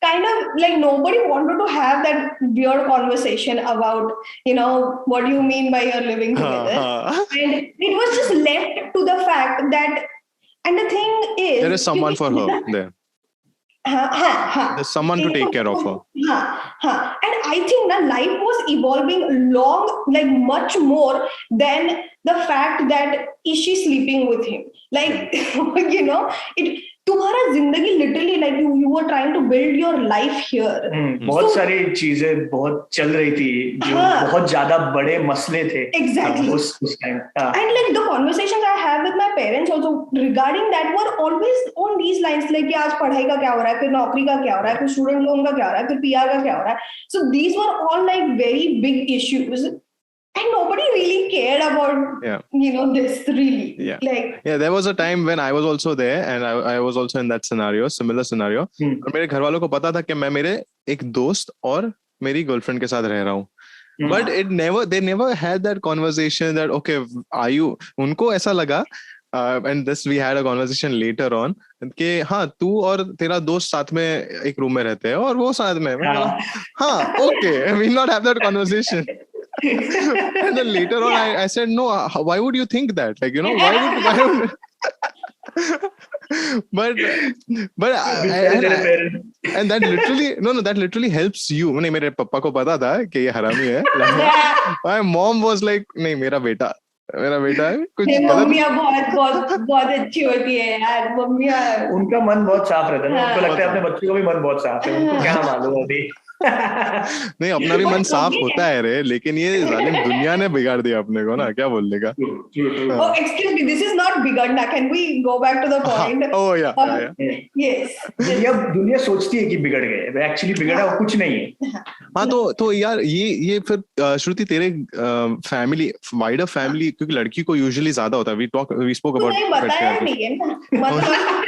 kind of like nobody wanted to have that weird conversation about, you know, what do you mean by you're living together? And it was just left to the fact that, and the thing is, there is someone for her there. There's someone to take care of her. And I think that life was evolving like much more than the fact that is she sleeping with him? Like, you know, तुम्हारा जिंदगी literally like you were trying to build your life here. बहुत सारी चीजें बहुत चल रही थी जो बहुत ज्यादा बड़े मसले थे. Exactly. उस time. And like the conversations I have with my parents also regarding that were always on these lines, like कि आज पढ़ाई का क्या हो रहा है, फिर नौकरी का क्या हो रहा है, फिर स्टूडेंट लोन का क्या हो रहा है, फिर PR का क्या हो रहा है. So these were all like very big issues. And nobody really cared about, you know, this really. Yeah, there was a time when I was also there and I was also in that scenario, similar scenario. और मेरे घर वालों को पता था कि मैं मेरे एक दोस्त और मेरी गर्लफ्रेंड के साथ रह रहा हूँ. But they never had that conversation that, okay, are you, उनको ऐसा लगा, and this we had a conversation later on, कि हाँ तू और तेरा दोस्त साथ में एक रूम में रहते हैं और वो साथ में, हाँ, okay, we not have that conversation. And then later on I said, no, why would you think that, like, you know, why would but and that literally that literally helps you. नहीं, मेरे पापा को पता था कि ये हरामी है. My mom was like, नहीं, मेरा बेटा मेरा बेटा है कुछ मेरी गलत मम्मियाँ बहुत बहुत बहुत अच्छी होती है यार, मम्मियाँ। उनका मन बहुत साफ रहता है ना, उनको हाँ। लगता है अपने बच्चों का भी मन बहुत साफ है, उनको क्या मालूम अभी। नहीं, अपना भी वो मन साफ मम्मी होता है रे, लेकिन ये जालिम दुनिया ने बिगाड़ दिया अपने को ना, क्या बोलने का। Oh, हाँ excuse me, this is not बिगड़ना. Can we go back to the हाँ, point? ओ या Yes. दुनिया सोचती है कि बिगड़ गए, एक्चुअली बिगड़ा वो कुछ नहीं है। हाँ तो यार ये फिर श्रुति तेरे फैमिली, वाइडर फैमिली, क्योंकि लड़की को यूजुअली ज्यादा होता है, वी स्पोक अबाउट, नहीं बताया नहीं है ना, मतलब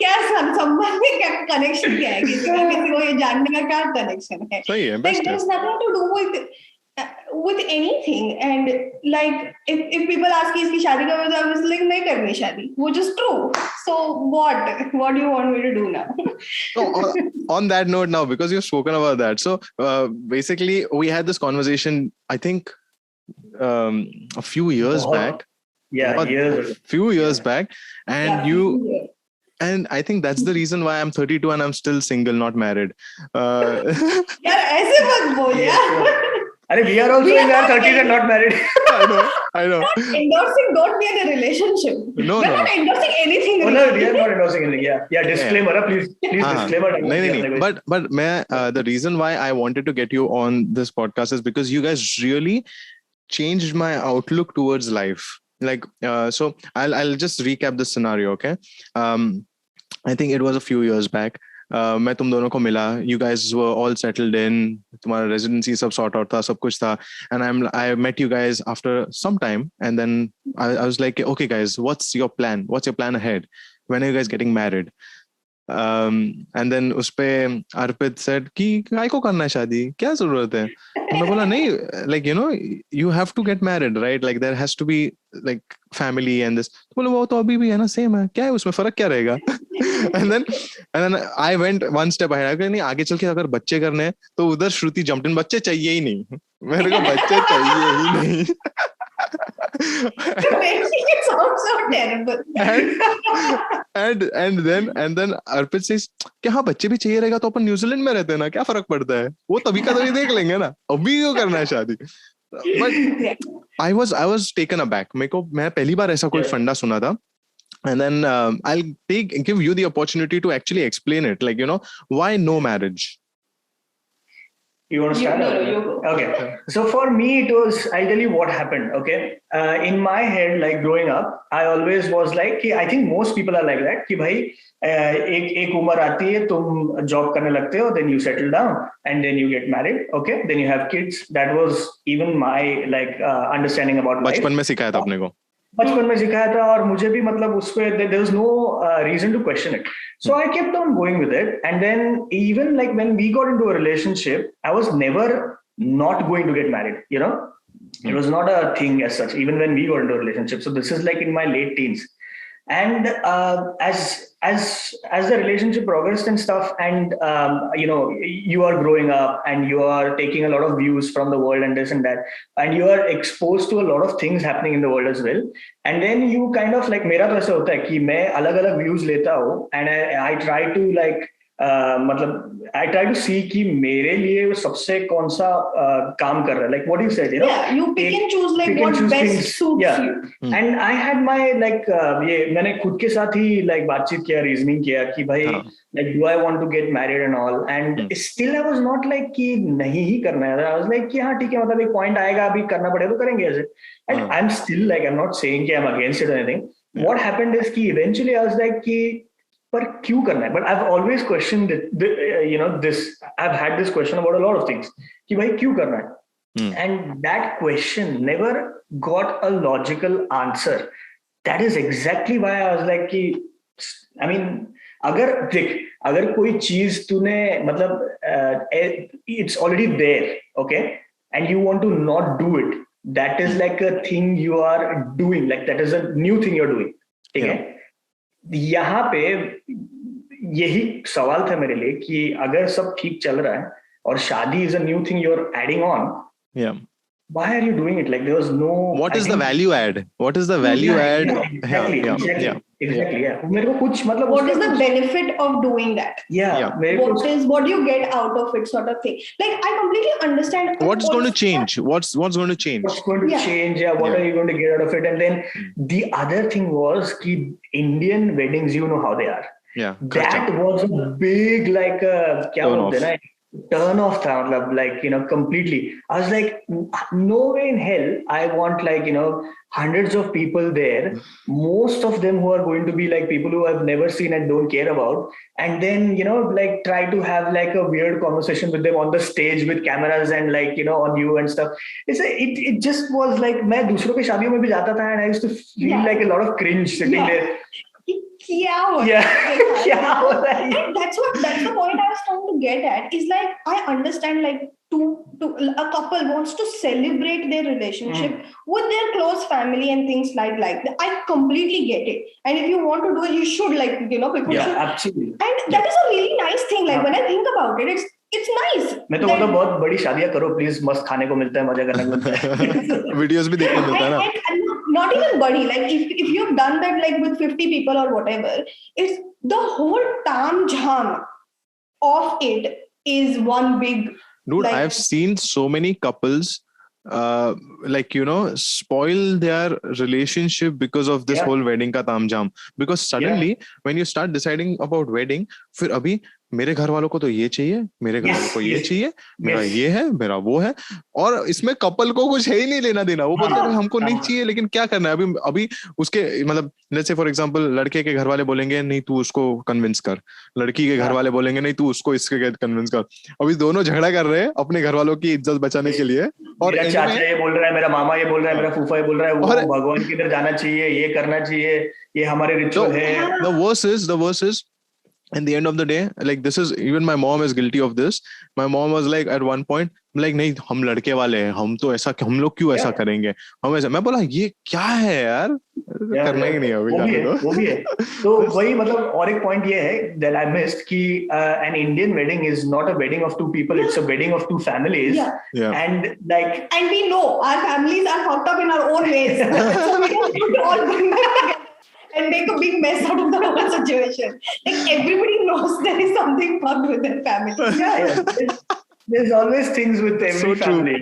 क्या संबंध में क्या कनेक्शन क्या है, किसी को ये जानने का क्या कनेक्शन है? सही है, Like बेस्ट है। there's nothing to do with anything, and like if people ask कि इसकी शादी कब, I was like नहीं करनी शादी, which is true. So what do you want me to do now? So, on that note now, because you've spoken about that, so basically we had this conversation, I think a few years back. Yeah, few years back, and Yeah. and I think that's the reason why I'm 32 and I'm still single, not married. यार ऐसे मत बोल यार. अरे we are also in our 30s and not married. I know. Not endorsing, don't be in a relationship. No, We're no, not endorsing anything. Oh, no, we are not endorsing anything. Yeah, disclaimer. Please disclaimer. नहीं. But मैं the reason why I wanted to get you on this podcast is because you guys really changed my outlook towards life. Like, so I'll just recap this scenario, okay? I think it was a few years back. मैं तुम दोनों को मिला, you guys were all settled in, तुम्हारा residency सब sort out था, सब कुछ था, and I met you guys after some time, and then I was like, okay guys, what's your plan? What's your plan ahead? When are you guys getting married? And then उसपे अर्पित said कि काय को करना है शादी, क्या जरूरत है? मैं बोला नहीं, like you know, you have to get married, right? Like there has to be like family and this. बोले वो तो अभी भी है ना, same है, क्या है उसमें फर्क क्या रहेगा? and then I went one step ahead. नहीं, आगे चल के अगर बच्चे करने हैं तो उधर श्रुति jumped in, बच्चे चाहिए ही नहीं, मेरे को बच्चे चाहिए ही नहीं. It sounds so terrible. and then Arpit says कि हाँ बच्चे भी चाहिए रहेगा तो अपन न्यूजीलैंड में रहते हैं ना, क्या फर्क पड़ता है, वो तभी का तभी देख लेंगे ना, अभी क्यों करना है शादी. But I was taken aback. मैं पहली बार ऐसा कोई फंडा सुना था. And then I'll give you the opportunity to actually explain it, like, you know, why no marriage? You want to start? No, you go. Okay. So for me, it was, I'll tell you what happened. Okay. In my head, like growing up, I always was like, I think most people are like that, कि भाई एक उम्र आती है, तुम job करने लगते हो, then you settle down and then you get married. Okay. Then you have kids. That was even my like understanding about life. बचपन में सिखाया था अपने को. बचपन में सिखाया था और मुझे भी मतलब उस पे there was no reason to question it. So I kept on going with it, and then even like when we got into a relationship, I was never not going to get married. You know, it was not a thing as such. Even when we got into a relationship, so this is like in my late teens, and as the relationship progressed and stuff, and you know, you are growing up and you are taking a lot of views from the world and this and that, and you are exposed to a lot of things happening in the world as well, and then you kind of like, मेरा तो ऐसा होता है कि मैं अलग-अलग views लेता हूँ, and I try to like मतलब I try to see कि मेरे लिए सबसे कौन सा काम कर रहा है, like what you said, you know, yeah, you pick and choose like what best suits you. And I had my like ये मैंने खुद के साथ ही like बातचीत किया, reasoning किया कि भाई like do I want to get married and all, and still I was not like कि नहीं ही करना है. I was like कि हाँ ठीक है, मतलब एक point आएगा, अभी करना पड़ेगा तो करेंगे ऐसे. And I'm still like, I'm not saying कि I'm against it or anything. What happened is कि eventually I was like कि पर क्यों करना है? But I've always questioned it, you know, this. I've had this question about a lot of things. कि भाई क्यों करना है? And that question never got a logical answer. That is exactly why I was like कि, I mean, अगर कोई चीज तूने मतलब it's already there, okay, and you want to not do it, that is like a thing you are doing, like that is a new thing you're doing, ठीक है? यहाँ पे यही सवाल था मेरे लिए कि अगर सब ठीक चल रहा है और shaadi is a new thing you are adding on, why are you doing it? Like there was no. What I is the think- value add? What is the value add? Exactly. Yeah. मेरे को कुछ मतलब What is उसका the कुछ- benefit of doing that? Yeah. मेरे को What do you get out of it, sort of thing? Like I completely understand. What's going to change? What's going to change? what's going to Yeah. change? Yeah, what Yeah. are you going to get out of it? And then the other thing was कि Indian weddings, you know how they are. Yeah. That was a big like क्या Turn बोलते हैं ना turn off था मतलब like completely. I was like no way in hell I want like hundreds of people there, most of them who are going to be like people who I've never seen and don't care about, and then like try to have like a weird conversation with them on the stage with cameras and like on you and stuff. It just was like मैं दूसरों के शादियों में भी जाता था and I used to feel like a lot of cringe sitting there. क्या हो Yeah. रहा है? क्या हो रहा है? And that's the point I was trying to get at. Is like I understand like to a couple wants to celebrate their relationship with their close family and things like that. I completely get it. And if you want to do it, you should like people Yeah, should. absolutely. And that is a really nice thing. Like when I think about it, it's nice. मैं तो That- मतलब बहुत बड़ी शादियां करो please, मस्त खाने को मिलता है, मजा करने को मिलता है. Videos भी देखने मिलता है ना. And not even buddy, like if you've done that like with 50 people or whatever, it's the whole tam jam of it is one big. Dude, like, I've seen so many couples like spoil their relationship because of this Yeah. whole wedding ka taam jam, because suddenly when you start deciding about wedding, फिर अभी मेरे घर वालों को तो ये चाहिए, मेरे घर वालों को ये चाहिए, मेरा ये है, मेरा वो है, और इसमें कपल को कुछ है ही नहीं लेना देना. वो बोलते हैं हमको नहीं चाहिए, लेकिन क्या करना है अभी उसके मतलब लेट्स से फॉर एग्जांपल लड़के के घर वाले बोलेंगे नहीं तू उसको कन्विंस कर, लड़की के घर वाले बोलेंगे नहीं तू उसको इसके कन्विंस कर. अभी दोनों झगड़ा कर रहे हैं अपने घर वालों की इज्जत बचाने के लिए, और मेरा चाचा ये बोल रहा है, मेरा मामा ये बोल रहा है, मेरा फूफा ये बोल रहा है, वो और- भगवान की तरफ जाना चाहिए, ये करना चाहिए, ये हमारे रिचुअल है. the worst is at the end of the day, like this is even my mom is guilty of this. My mom was like at one point like नहीं हम लड़के वाले हैं, हम तो ऐसा हम लोग क्यों ऐसा करेंगे, हम ऐसा. मैं बोला ये क्या है यार, करना ही नहीं है अभी, जाने दो. वो भी है. तो वही मतलब और एक पॉइंट ये है that I missed कि an Indian wedding is not a wedding of two people, it's a wedding of two families. Yeah. And like and we know our families are fucked up in our own ways, so we don't need to all bring them together and make a big mess out of the whole situation. Like everybody knows there is something fucked with their family. yeah. There's always things with every So true. family.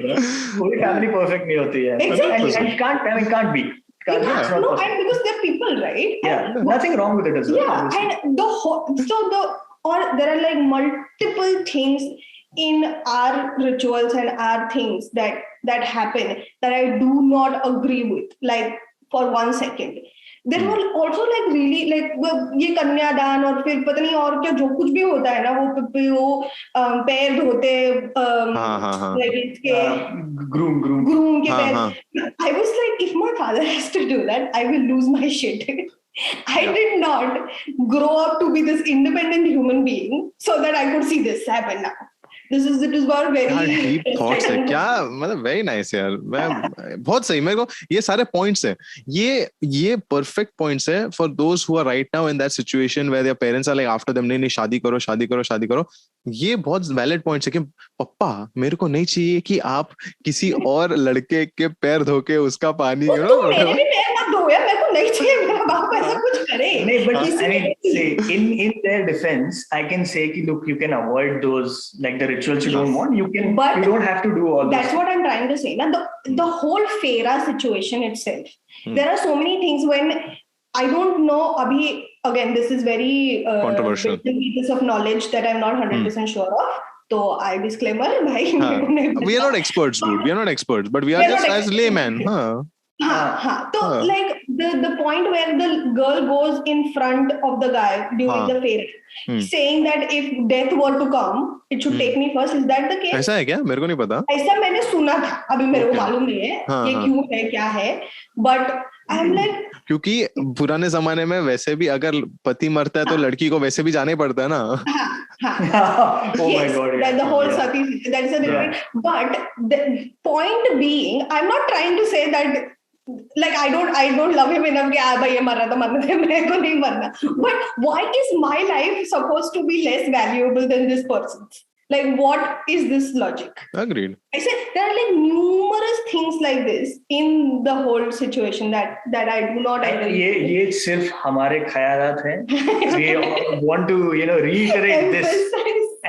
कोई family perfect नहीं होती है. Exactly. And can't be. Can't be. It's not No, possible. and because they're people, right? Yeah, nothing wrong with it as well. Yeah, obviously. and there are like multiple things in our rituals and our things that happen that I do not agree with, like for 1 second. There were also like really like ये कन्यादान और फिर पता नहीं और क्या जो कुछ भी होता है ना, वो पैर धोते like इसके groom के पैर. I was like, if my father has to do that, I will lose my shit. I did not grow up to be this independent human being so that I could see this happen now. It was about very deep thoughts है क्या, मतलब very nice यार. मैं बहुत सही, मेरे को ये सारे पॉइंट्स है, ये परफेक्ट पॉइंट्स है for those who are right now in that situation where their parents are like after them नहीं शादी करो. ये बहुत वैलिड पॉइंट्स है कि पप्पा मेरे को नहीं चाहिए कि आप किसी और लड़के के पैर धो के उसका पानी मेरे भी पैर मत धो यार, मेरे को नहीं चाहिए मेरा बाप ऐसा कुछ करे. नहीं, but I mean, see, in their defense, I can say कि look, you can avoid those like the rituals you don't want. You don't have to do all. That's what I'm trying to say. Now the whole Fera situation itself. There are so many things when I don't know. Abhi again, this is very controversial pieces of knowledge that I'm not 100% sure of. So I disclaimer, bhai. We are not experts, dude. We are not experts, but we are just as laymen. So like the point where the girl goes in front of the guy during the Fera, saying that if death were to come, it should take me first. Is that the case? ऐसा है क्या, मेरे को नहीं पता. ऐसा मैंने सुना था, अभी मेरे को मालूम नहीं है ये क्यों है क्या है, but I'm like क्योंकि पुराने जमाने में वैसे भी अगर पति मरता है तो लड़की को वैसे भी जाना ही पड़ता है ना. Oh my God! That the whole sati, that's a different. But the point being, I'm not trying to say that. Like I don't love him enough कि भाई ये मर रहा था मरने दे, मेरे को नहीं मरना. But why is my life supposed to be less valuable than this person's? Like, what is this logic? Agreed. I said there are like numerous things like this in the whole situation that I do not agree. ये सिर्फ हमारे ख्यालात हैं. We want to reiterate this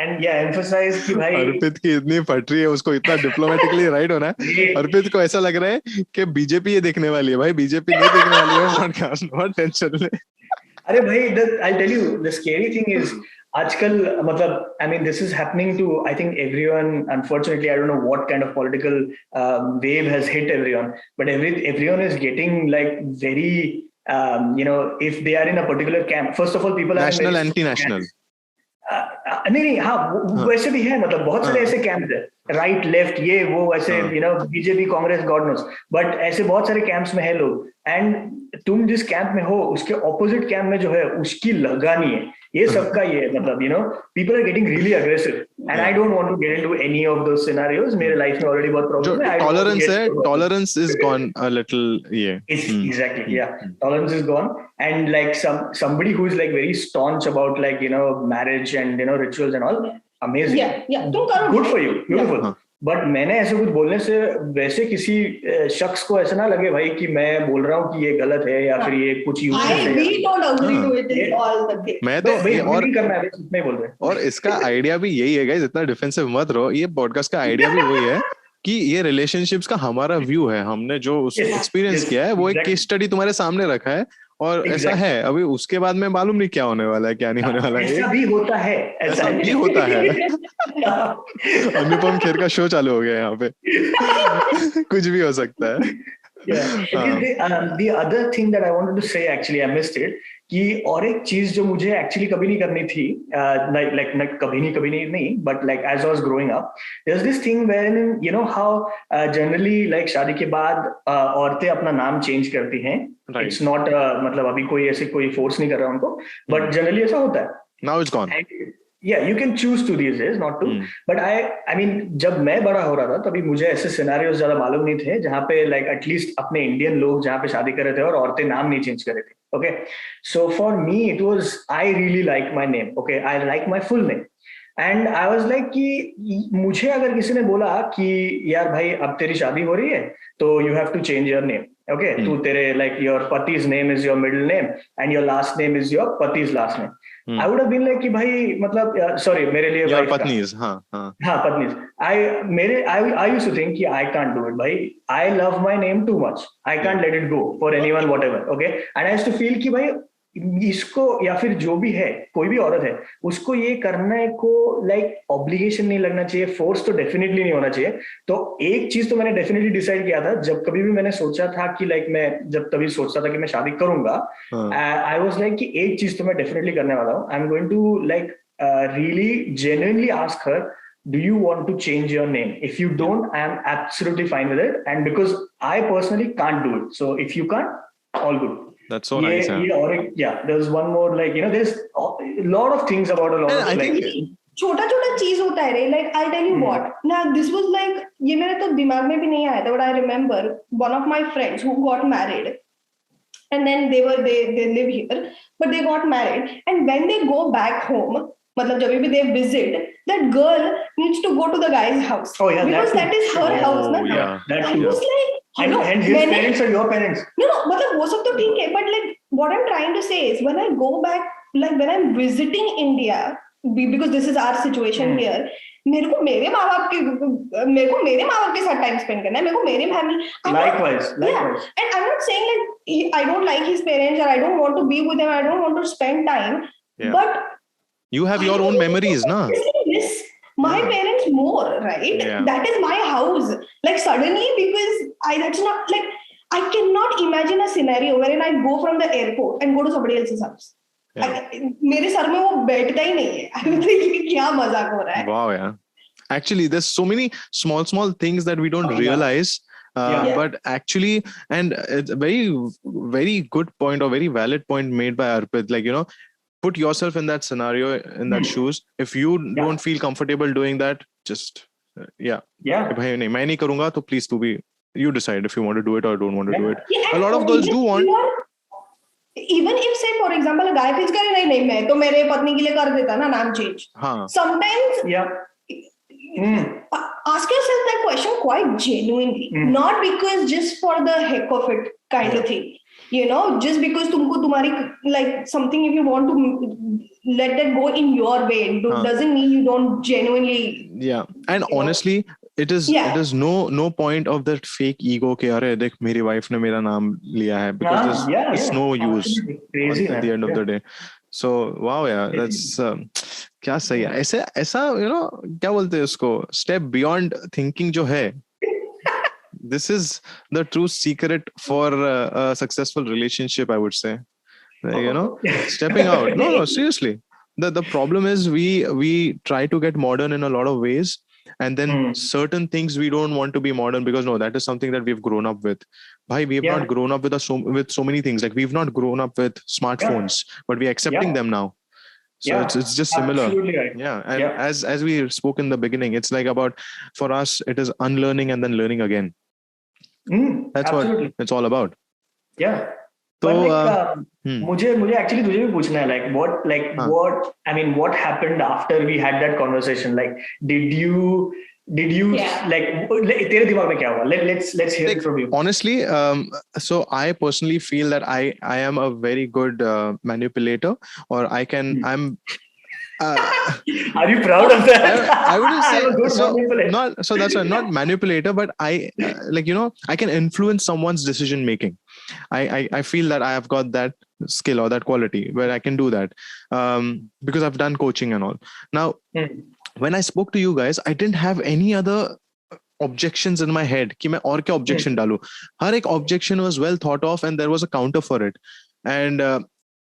and emphasize कि भाई अर्पित की इतनी फटरी है, उसको इतना डिप्लोमेटिकली राइट होना है. अर्पित को ऐसा लग रहा है कि बीजेपी ये देखने वाली है. भाई बीजेपी नहीं देखने वाली है पॉडकास्ट, बहुत टेंशन ले. अरे भाई, I'll tell you the scary thing is आजकल मतलब I mean this is happening to I think everyone. Unfortunately, I don't know what kind of political wave has hit everyone, but everyone is getting like very if they are in a particular camp. First of all, people national are anti-national. नहीं, हाँ वैसे भी है, मतलब बहुत सारे ऐसे camps है, राइट लेफ्ट ये वो ऐसे BJP Congress God knows, but ऐसे बहुत सारे कैंप्स में है लोग. एंड तुम जिस कैंप में हो उसके ऑपोजिट कैंप में जो है उसकी लगानी है. ये सबका ये मतलब people are getting really aggressive, and I don't want to get into any of those scenarios. मेरे लाइफ में ऑलरेडी बहुत प्रॉब्लम है. Tolerance is gone a little. Exactly, tolerance is gone, and like somebody who is like very staunch about like marriage and rituals and all, amazing. Good for you, beautiful. But मैंने ऐसे कुछ बोलने से वैसे किसी शख्स को ऐसा ना लगे भाई कि मैं बोल रहा हूँ कि ये गलत है या फिर ये कुछ यूज मैं तो और करना है नहीं बोल रहे. और इसका आइडिया भी यही है गाइस, इतना डिफेंसिव मत रहो. ये पॉडकास्ट का आइडिया भी वही है कि ये रिलेशनशिप्स का हमारा व्यू है, हमने जो एक्सपीरियंस किया है वो एक केस स्टडी तुम्हारे सामने रखा है, और ऐसा है. अभी उसके बाद में मालूम नहीं क्या होने वाला है, क्या नहीं होने वाला है. ऐसा भी होता है, ऐसा भी होता है. अनुपम खेर का शो चालू हो गया यहाँ पे. कुछ भी हो सकता है. The other thing that I wanted to say, actually I missed it, कि और एक चीज जो मुझे एक्चुअली कभी नहीं करनी थी, कभी नहीं, but like as I was growing up, there's this thing wherein how generally like शादी के बाद औरतें अपना नाम चेंज करती हैं. It's not मतलब अभी कोई फोर्स नहीं कर रहा उनको, बट जनरली ऐसा होता है. Now it's gone. Yeah, you can choose to these days not to. But I mean जब मैं बड़ा हो रहा था तभी मुझे ऐसे सिनेरियोस ज्यादा मालूम नहीं थे जहाँ पे like at least अपने इंडियन लोग जहाँ पे शादी कर रहे थे और औरतें नाम नहीं चेंज कर रहे थे. Okay, so for me it was I really like my name. Okay, I like my full name. And I was like कि मुझे अगर किसी ने बोला कि यार भाई अब तेरी शादी हो रही है तो you have to change your name. Okay, तू तेरे like your pati's name is your middle name and your last name is your pati's last name. I would have been like कि भाई मतलब sorry मेरे लिए your पत्नीज पत्नीज I used to think कि I can't do it भाई. I love my name too much. I can't let it go for anyone whatever. Okay, and I used to feel कि भाई इसको या फिर जो भी है कोई भी औरत है उसको ये करने को लाइक ऑब्लिगेशन नहीं लगना चाहिए, फोर्स तो डेफिनेटली नहीं होना चाहिए. तो एक चीज तो मैंने डेफिनेटली डिसाइड किया था जब कभी भी मैंने सोचा था कि लाइक मैं जब तभी सोचता था कि मैं शादी करूंगा, आई वाज लाइक कि एक चीज तो मैं डेफिनेटली करने वाला हूँ. I am going to like really genuinely ask her, do you want to change your name? If you don't, I am absolutely fine with it, and because I personally can't do it, so if you can't, all good. That's so nice. There's one more like there's a lot of things about a lot of like छोटा चीज होता है रे. Like I'll tell you what. Now this was like ये मेरे तो दिमाग में भी नहीं आया था, but I remember one of my friends who got married, and then they live here, but they got married, and when they go back home, मतलब जब भी they visit, that girl needs to go to the guy's house. Oh yeah, because that is her house, na? Yeah, I was like, and his parents are your parents. No, मतलब वो सब तो ठीक है, but like what I'm trying to say is when I go back, like when I'm visiting India, because this is our situation here, मेरे को मेरे माँ बाप के साथ टाइम स्पेंड करना है, मेरे को मेरे family. Likewise. And I'm not saying like I don't like his parents or I don't want to be with them, I don't want to spend time, but you have your own memories, na? My parents more, right? Yeah. That is my house. Like suddenly, because that's not like I cannot imagine a scenario wherein I go from the airport and go to somebody else's house. मेरे sir में वो बैठता ही नहीं है. I think क्या मजाक हो रहा है. Wow, yeah. Actually, there's so many small things that we don't realize. But actually, and it's a very good point or very valid point made by Arpit. Like put yourself in that scenario, in that shoes. If you don't feel comfortable doing that, just bhai nahi main nahi karunga, to please you decide if you want to do it or don't want to do it. A lot of girls do want. Even if say for example a guy feels करे नहीं मैं तो मेरे पत्नी के लिए कर देता ना नाम change. Sometimes ask yourself that question quite genuinely, not because just for the heck of it kind of thing. Just because तुमको तुम्हारी like something, if you want to let that go in your way, doesn't mean you don't genuinely. Yeah, and honestly, it is no point of that fake ego के अरे देख मेरी wife ने मेरा नाम लिया है, because it's no use crazy, at the end of the day. So wow, yeah, that's क्या सही है ऐसा क्या बोलते हैं उसको, step beyond thinking जो है. This is the true secret for a successful relationship, I would say. Stepping out. No, seriously. The problem is we try to get modern in a lot of ways, and then certain things we don't want to be modern because no, that is something that we've grown up with. Bhai, we have not grown up with so many things. Like we've not grown up with smartphones, but we're accepting them now. So it's just similar. Absolutely right. Yeah, and as we spoke in the beginning, it's like about, for us it is unlearning and then learning again. That's absolutely. what it's all about. Yeah. So मुझे actually तुझे भी पूछना है, what happened after we had that conversation? Like, did you like तेरे दिमाग में क्या हुआ? Let's hear it from you. Honestly, so I personally feel that I am a very good manipulator, or I'm are you proud of that? I wouldn't say so that's why not manipulator, but I I can influence someone's decision making. I feel that I have got that skill or that quality where I can do that, because I've done coaching and all. Now, when I spoke to you guys, I didn't have any other objections in my head कि मैं और क्या objection डालूं. हर एक objection was well thought of, and there was a counter for it, and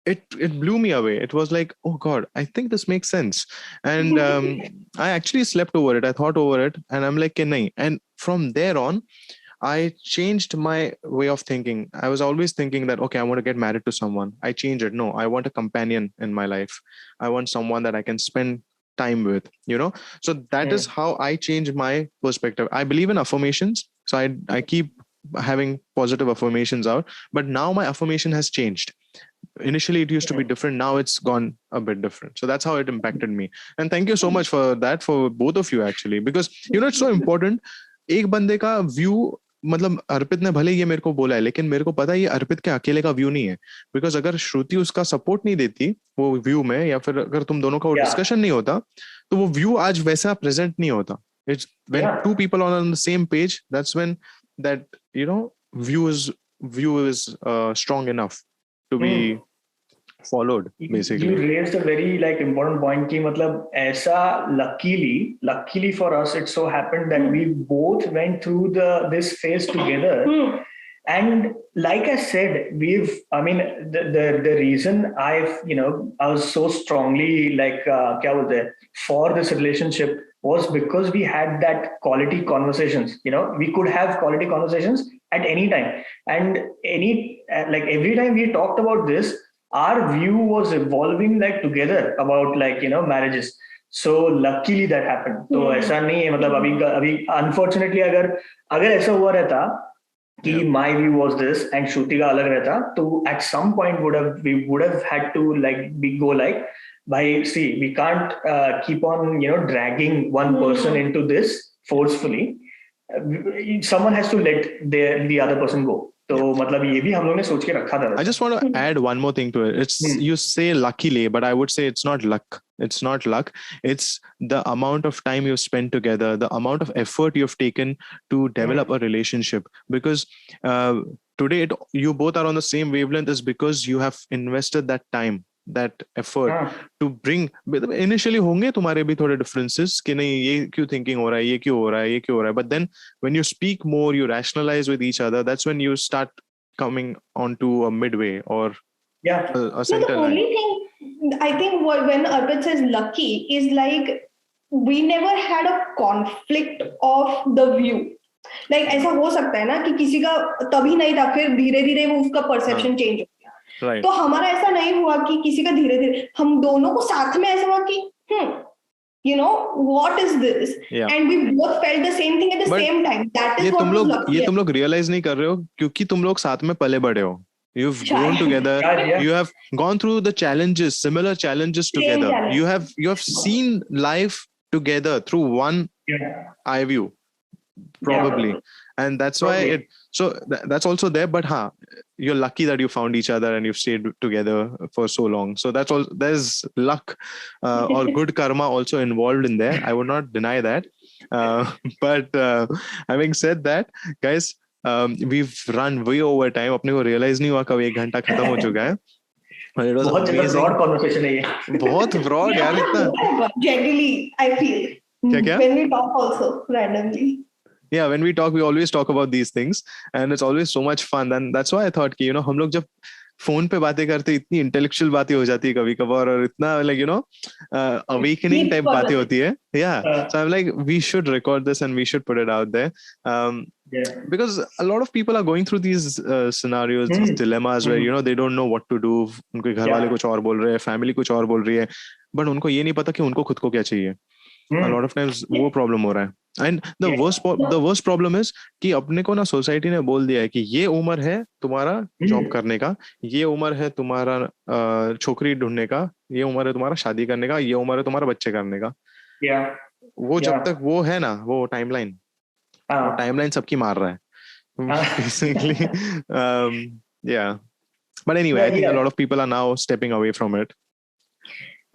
it blew me away. It was like, oh God, I think this makes sense. And I actually slept over it. I thought over it, and I'm like, nahi. And from there on, I changed my way of thinking. I was always thinking that, okay, I want to get married to someone. I changed it. No, I want a companion in my life. I want someone that I can spend time with, So that is how I changed my perspective. I believe in affirmations. So I keep having positive affirmations out, but now my affirmation has changed. Initially it used to be different, now it's gone a bit different. So that's how it impacted me, and thank you so much for that, for both of you actually, because it's so important. एक बंदे का view, मतलब अर्पित ने भले ये मेरे को बोला है, लेकिन मेरे को पता है ये अर्पित के अकेले का व्यू नहीं है, बिकॉज अगर श्रुति उसका सपोर्ट नहीं देती वो व्यू में, या फिर अगर तुम दोनों का डिस्कशन नहीं होता, तो वो व्यू आज वैसा प्रेजेंट नहीं होता. It's when two people are on the same page, that's when that view is strong enough to be followed. Basically, you raised a very important point कि मतलब ऐसा luckily for us it so happened that we both went through this phase together. And like I said, the reason I was so strongly for this relationship was because we had that quality conversations. We could have quality conversations at any time, and every time we talked about this, our view was evolving together about marriages. So luckily that happened. तो ऐसा नहीं है, मतलब अभी unfortunately अगर ऐसा हुआ रहता कि my view was this and Shruti का अलग रहता, तो at some point we would have had to see, we can't keep on dragging one person into this forcefully. Someone has to let the other person go. तो मतलब ये भी हम लोगों ने सोच के रखा था. I just want to add one more thing to it. It's you say luckily, but I would say it's not luck. It's not luck. It's the amount of time you've spent together, the amount of effort you've taken to develop a relationship. Because today you both are on the same wavelength is because you have invested that time, that effort to bring. Initially होंगे तुम्हारे भी थोड़े differences कि नहीं ये क्यों thinking हो रहा है, ये क्यों हो रहा है, ये क्यों हो रहा है. But then when you speak more, you rationalize with each other. That's when you start coming onto a midway or a center the only thing I think when Arpit says lucky is we never had a conflict of the view. ऐसा हो सकता है ना कि किसी का तभी नहीं था, फिर धीरे धीरे वो उसका perception change. Right. तो हमारा ऐसा नहीं हुआ कि किसी का धीरे धीरे, हम दोनों को साथ में ऐसा हुआ कि what is this, and we both felt the same thing at the same time. That is what was lucky. ये तुम लोग realize नहीं कर रहे हो क्योंकि तुम लोग साथ में पले बड़े हो. You've grown together. You have gone through the challenges, similar challenges together. You have seen life together through one I view probably, and that's why that's also there. But you're lucky that you found each other and you've stayed together for so long. So that's all. There's luck or good karma also involved in there. I would not deny that. But having said that, guys, we've run way over time. अपने को realize नहीं हुआ कब 1 घंटा खत्म हो चुका है. It was बहुत ज़्यादा broad conversation है ये. बहुत broad यार इतना. Generally, I feel. क्या? When we talk also randomly. Yeah, when we talk, we always talk about these things, and it's always so much fun. And that's why I thought कि हम लोग जब फोन पे बातें करते इतनी इंटेलेक्चुअल बातें हो जाती है कभी कभार और इतना awakening type बातें होती है. So I'm like, we should record this and we should put it out there. Because a lot of people are going through these scenarios, these dilemmas where they don't know what to do. उनके घर वाले कुछ और बोल रहे हैं, family कुछ और बोल रही है, but उनको ये नहीं पता कि उनको खुद को क्या चाहिए. A lot of times वो problem हो रहा है. And the worst problem is कि अपने को ना सोसाइटी ने बोल दिया है कि ये उम्र है तुम्हारा जॉब करने का, ये उम्र है तुम्हारा छोकरी ढूंढने का, ये उम्र है तुम्हारा शादी करने का, ये उम्र है तुम्हारा बच्चे करने का. वो जब तक वो है ना, वो टाइमलाइन सबकी मार रहा है basically. But anyway, I think a lot of people are now stepping away from it.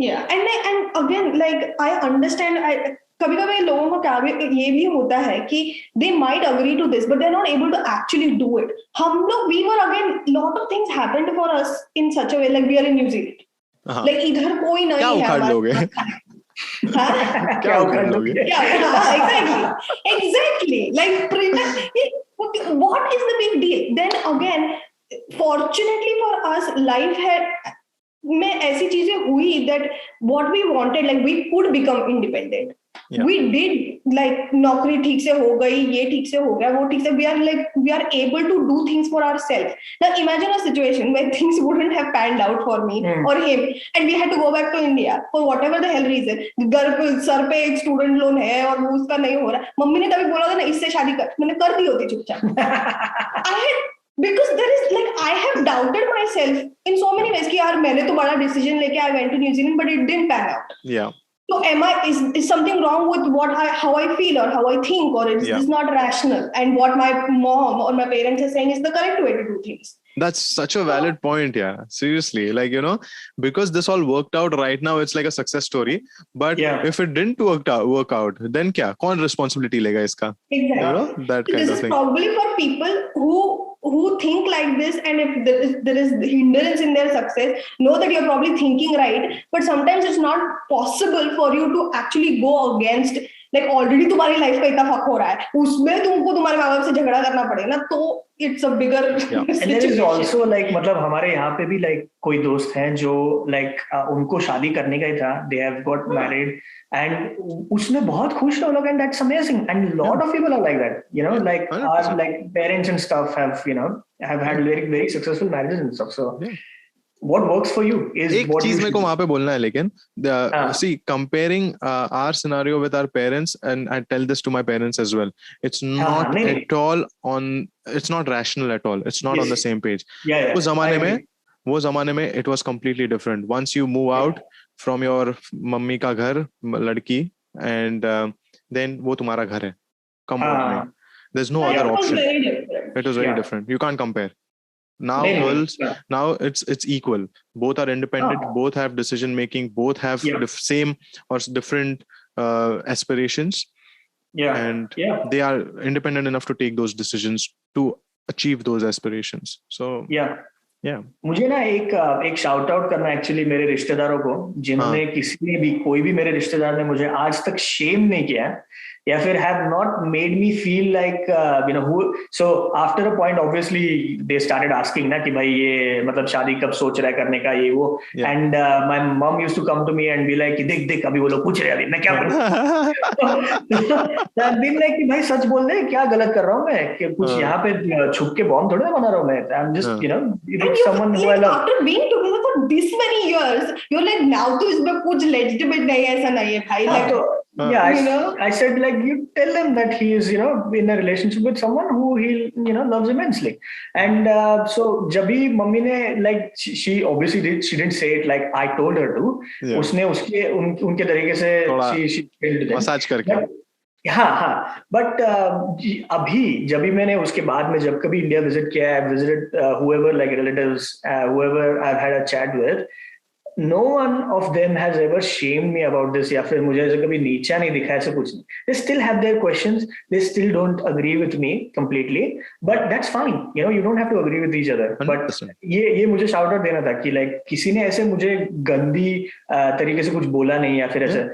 And again, like I understand, कभी-कभी लोगों को क्या ये भी होता है कि they might agree to this but they're not able to actually do it. हम लोग we were again, lot of things happened for us in such a way, like we are in New Zealand. Like इधर कोई नहीं है. क्या उखाड़ लोगे? क्या उखाड़ लोगे? Exactly. Like what is the big deal? Then again, fortunately for us, life had में ऐसी चीजें हुई that what we wanted, like we could become independent. We did, like नौकरी ठीक से हो गई, ये ठीक से हो गया, वो ठीक से, we are able to do things for ourselves. Now imagine a situation where things wouldn't have panned out for me or him and we had to go back to India for whatever the hell reason. घर पे sir पे एक student loan है और वो उसका नहीं हो रहा. मम्मी ने तभी बोला था ना इससे शादी कर, मैंने कर दी होती चुपचाप. Because there is, like, I have doubted myself in so many ways कि यार मैंने तो बड़ा decision लेके I went to New Zealand but it didn't pan out. So is something wrong with how I feel or how I think, or is this not rational? And what my mom or my parents are saying is the correct way to do things. That's such a valid point. Seriously, like, because this all worked out right now, it's like a success story. But if it didn't work out, then क्या? कौन responsibility लेगा इसका? Exactly. That kind this of is thing. Probably for people who think like this, and if there is hindrance in their success, know that you're probably thinking right, but sometimes it's not possible for you to actually go against, like already तुम्हारी life का इतना fuck हो रहा है, उसमें तुमको तुम्हारे माँ बाप से झगड़ा करना पड़ेगा ना, तो it's a bigger And there is also like, मतलब हमारे यहाँ पे भी like कोई दोस्त हैं जो like उनको शादी करने का ही था, they have got married and उसमें बहुत खुश हैं लोग, and that's amazing. And lot of people are like that, like our like parents and stuff have have had very very successful marriages and stuff. So what works for you is एक what चीज you मेरे को वहाँ पे बोलना है, लेकिन see, comparing our scenario with our parents, and I tell this to my parents as well, it's not at all it's not rational at all. It's not on the same page. वो जमाने में it was completely different. Once you move out from your mummy का घर, लड़की, and then वो तुम्हारा घर है. Come on, there's no other option. It was very different. You can't compare. Now girls, now it's equal. Both are independent. Both have decision making. Both have same or different aspirations. And they are independent enough to take those decisions to achieve those aspirations. So मुझे ना एक shout out करना actually मेरे रिश्तेदारों को, जिन्होंने कोई भी मेरे रिश्तेदार ने मुझे आज तक शेम नहीं किया या फिर have not made me feel like so after a point obviously they started asking ना कि भाई ये मतलब शादी कब सोच रहा है करने का, ये वो, and my mom used to come to me and be like देख अभी वो लोग पूछ रहे हैं, अभी मैं क्या बोलूं. I've been like कि भाई सच बोल दे, क्या गलत कर रहा हूँ मैं, कि कुछ यहाँ पे छुप के बॉम्ब थोड़ा बना रहा हूँ मैं. I'm just with someone who I love. After being together for this many years, you're like now तो इसमें कुछ legitimate नहीं है, ऐसा नहीं है भाई. Like I said, like, you tell him that he is in a relationship with someone who he loves immensely. And so जब भी मम्मी ने, like, she obviously didn't say it like I told her to. उसने उनके तरीके से she message करके. हाँ, but अभी जब भी मैंने उसके बाद में जब कभी इंडिया विजिट किया है, visited whoever like relatives, whoever I've had a chat with, no one of them has ever shamed me about this या फिर मुझे ऐसे कभी नीचा नहीं दिखा, ऐसा कुछ नहीं. They still have their questions, they still don't agree with me completely, but that's fine, you know, you don't have to agree with each other. But 100%. ये मुझे शाउट आउट देना था कि लाइक किसी ने ऐसे मुझे गंदी तरीके से कुछ बोला नहीं या फिर ऐसे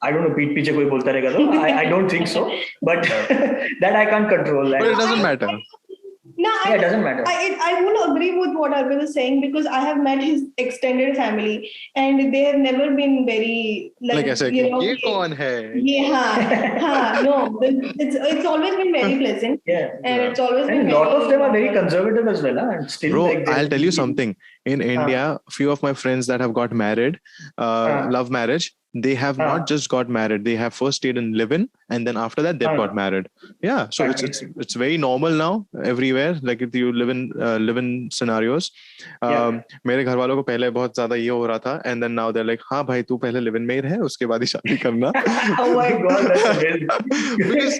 I don't know, पीठ पीछे कोई बोलता रहेगा तो I don't think so, but that I can't control that. But it doesn't matter. No, Yeah, it doesn't matter. I would agree with what Arvind is saying because I have met his extended family and they have never been very Like ऐसे you know, ये कौन है? no, it's always been very pleasant. Yeah, And it's always been and a lot of them are very conservative as well, and still Bro, like I'll tell you something. In India, few of my friends that have got married, love marriage, they have not just got married. They have first stayed in live-in, and then after that they've got married. Yeah, so it's very normal now everywhere. Like if you live in scenarios. मेरे घर वालों को पहले बहुत ज़्यादा ये हो रहा था, and then now they're like, हाँ भाई तू पहले live-in में ही रहे, उसके बाद ही शादी करना. Oh my God, that's amazing. Because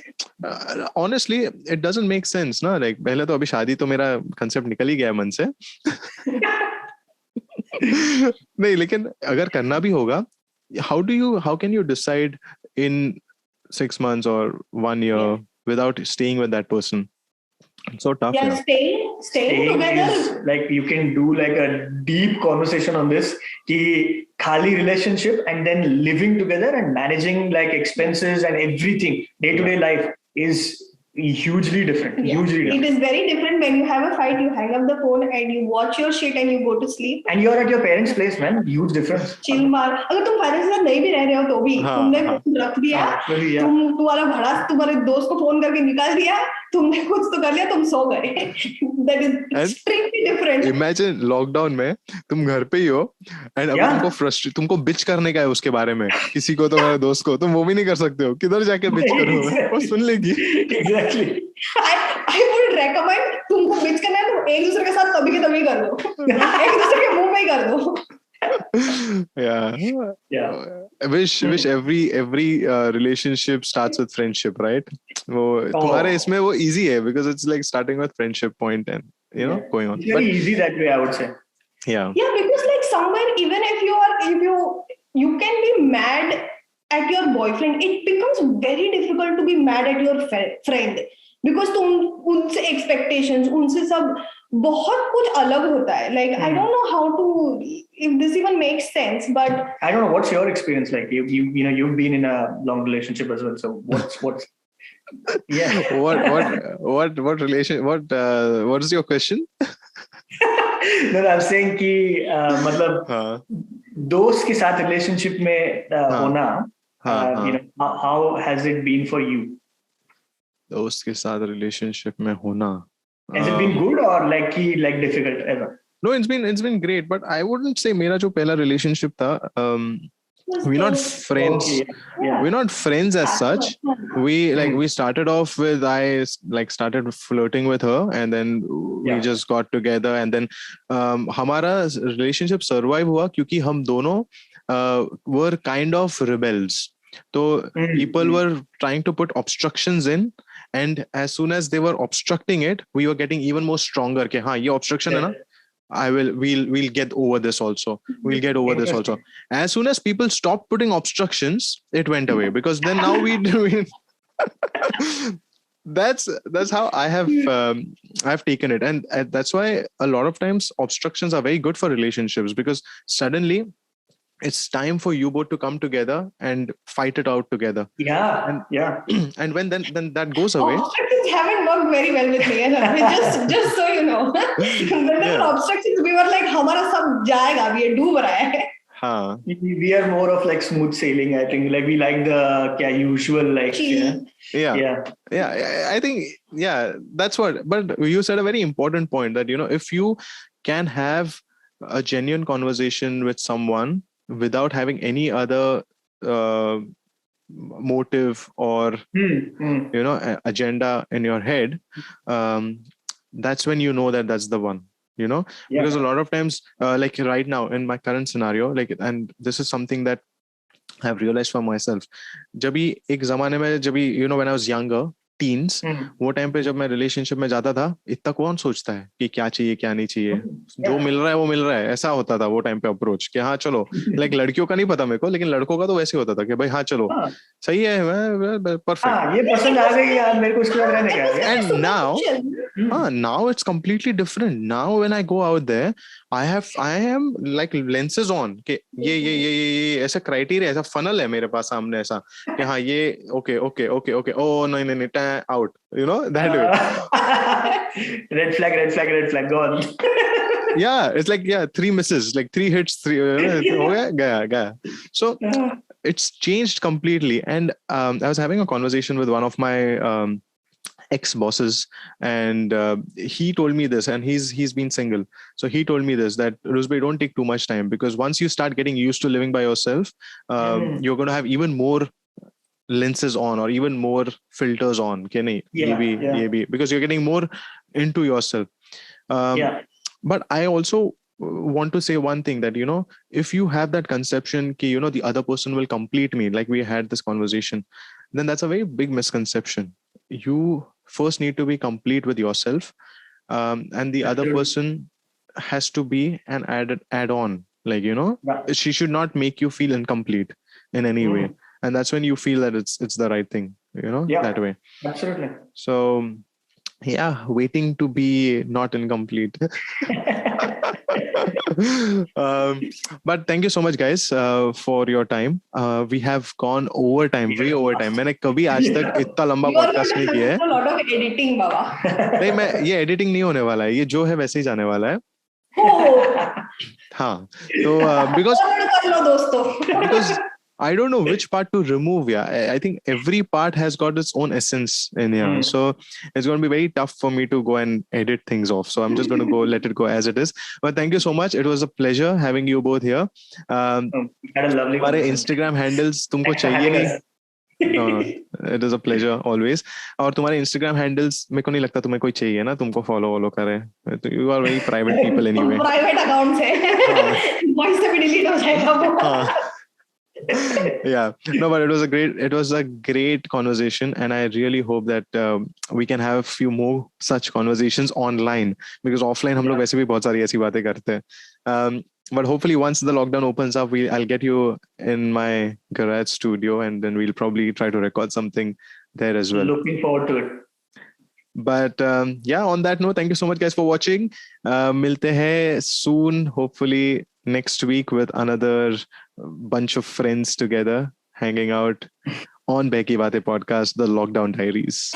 honestly, it doesn't make sense, ना? Like पहले तो अभी शादी तो मेरा concept निकल ही गया मन से. नहीं, लेकिन अगर करना भी होगा, how can you decide in 6 months or 1 year without staying with that person? It's so tough. Yeah, staying together is like you can do like a deep conversation on this कि खाली relationship and then living together and managing like expenses and everything day-to-day life is hugely different. Hugely different. It is very different when you have a fight, you hang up the phone and you watch your shit and you go to sleep. And you're at your parents' place, man. Huge difference. Chill मार. अगर तुम parents के साथ नहीं भी रह रहे हो तो भी तुमने फोन रख दिया, तुम्हारा भड़ास तुम्हारे दोस्त को फोन करके निकाल दिया, तुमने कुछ तो कर लिया, तुम सो गए. That is extremely different. Imagine lockdown में तुम घर पे ही हो and अब तुमको बिच करने का है उसके बारे में किसी को, तुम्हारे दोस्त को, तुम वो भी नहीं कर सकते हो. किधर जाके बिच करो? वो सुन लेगी. Exactly. I would recommend तुमको बिच करना है तो एक दूसरे के साथ तभी के तभी कर दो. एक दूसरे के मुंह में ही कर दो. I wish every relationship starts with friendship, right? वो तुम्हारे इसमें वो easy है because it's like starting with friendship point and you know going on. It's very easy that way, I would say. Yeah, because like somewhere even if you can be mad at your boyfriend, it becomes very difficult to be mad at your friend because तुम उनसे expectations, उनसे सब बहुत कुछ अलग होता है. Like I don't know how to, if this even makes sense, but I don't know, what's your experience like? You know you've been in a long relationship as well, so what's yeah. what relation? What is your question? No, I'm saying कि मतलब दोस्त के साथ relationship में होना, you know, how has it been for you? दोस्त के साथ relationship में होना. Has it been good or like difficult ever? No, it's been great, but I wouldn't say मेरा जो पहला relationship था, we're not friends. We're not friends as such. We started off with, I like started flirting with her, and then we just got together, and then हमारा relationship survive हुआ क्योंकि हम दोनों were kind of rebels. So people were trying to put obstructions in, and as soon as they were obstructing it, we were getting even more stronger. कि हाँ ये obstruction है ना, we'll get over this also. We'll get over this also. As soon as people stopped putting obstructions, it went away because then now we that's how I've taken it, and that's why a lot of times obstructions are very good for relationships because suddenly it's time for you both to come together and fight it out together. And when then that goes away. Obstructions haven't worked very well with me. Just so you know. When there were obstructions, we were like, हमारा सब जाएगा, we are डूब रहा है. We are more of like smooth sailing, I think. Like we like the usual like I think that's what. But you said a very important point that, you know, if you can have a genuine conversation with someone without having any other motive or you know agenda in your head, that's when you know that that's the one, you know. Because a lot of times like right now in my current scenario, like, and this is something that I've realized for myself. जब भी एक जमाने में जब भी when I was younger, teens, वो time पे जब मैं रिलेशनशिप में जाता था, इतना कौन सोचता है कि क्या चाहिए क्या नहीं चाहिए, जो मिल रहा है वो मिल रहा है, ऐसा होता था वो टाइम पे अप्रोच कि हाँ चलो, लाइक लड़कियों का नहीं पता मेरे को, लेकिन लड़कों का तो वैसे होता था कि भाई हाँ चलो सही है, परफेक्ट, ये पसंद आ गई यार मेरे को, इसके बाद रहने का। And now it's completely different. Now when I go out there, I am like lenses on कि ये ऐसा क्राइटेरिया, ऐसा फनल है मेरे पास सामने, ऐसा कि हाँ ये ओके ओके ओके ओके, ओ नहीं नहीं नहीं, out, that way. red flag gone. Yeah, it's like 3 misses, like 3 hits, 3 हो गया. So it's changed completely. And I was having a conversation with one of my ex-bosses, and he told me this, and he's been single. So he told me this, that Rusby, don't take too much time, because once you start getting used to living by yourself, you're going to have even more lenses on, or even more filters on. Because you're getting more into yourself. But I also want to say one thing, that if you have that conception ki, the other person will complete me, like we had this conversation, then that's a very big misconception. You first need to be complete with yourself, and the other person has to be an add-on, like she should not make you feel incomplete in any way, and that's when you feel that it's the right thing, that way. Absolutely. So waiting to be not incomplete. But thank you so much, guys, for your time. We have gone way over time. मैंने कभी आज तक इतना लंबा podcast नहीं किया है. A lot of editing, बाबा. नहीं, मैं ये एडिटिंग नहीं होने वाला है, ये जो है वैसे ही जाने वाला है. हाँ, तो because I don't know which part to remove. I think every part has got its own essence in here. So it's going to be very tough for me to go and edit things off. So I'm just going to let it go as it is. But thank you so much. It was a pleasure having you both here. Had a lovely हमारे Instagram handles तुमको चाहिए नहीं? No, it is a pleasure always. और तुम्हारे Instagram handles मेरे को नहीं लगता तुम्हें कोई चाहिए ना, तुमको follow करे. You are very private people anyway. Private accounts है. Voice से भी delete हो जाएगा वो. No, but it was a great conversation, and I really hope that we can have a few more such conversations online, because offline हम लोग वैसे भी बहुत सारी ऐसी बातें करते हैं. But hopefully once the lockdown opens up, I'll get you in my garage studio, and then we'll probably try to record something there as well. Looking forward to it. But on that note, thank you so much, guys, for watching. मिलते हैं soon, hopefully next week, with another bunch of friends together hanging out on Becky Baate podcast, the Lockdown Diaries.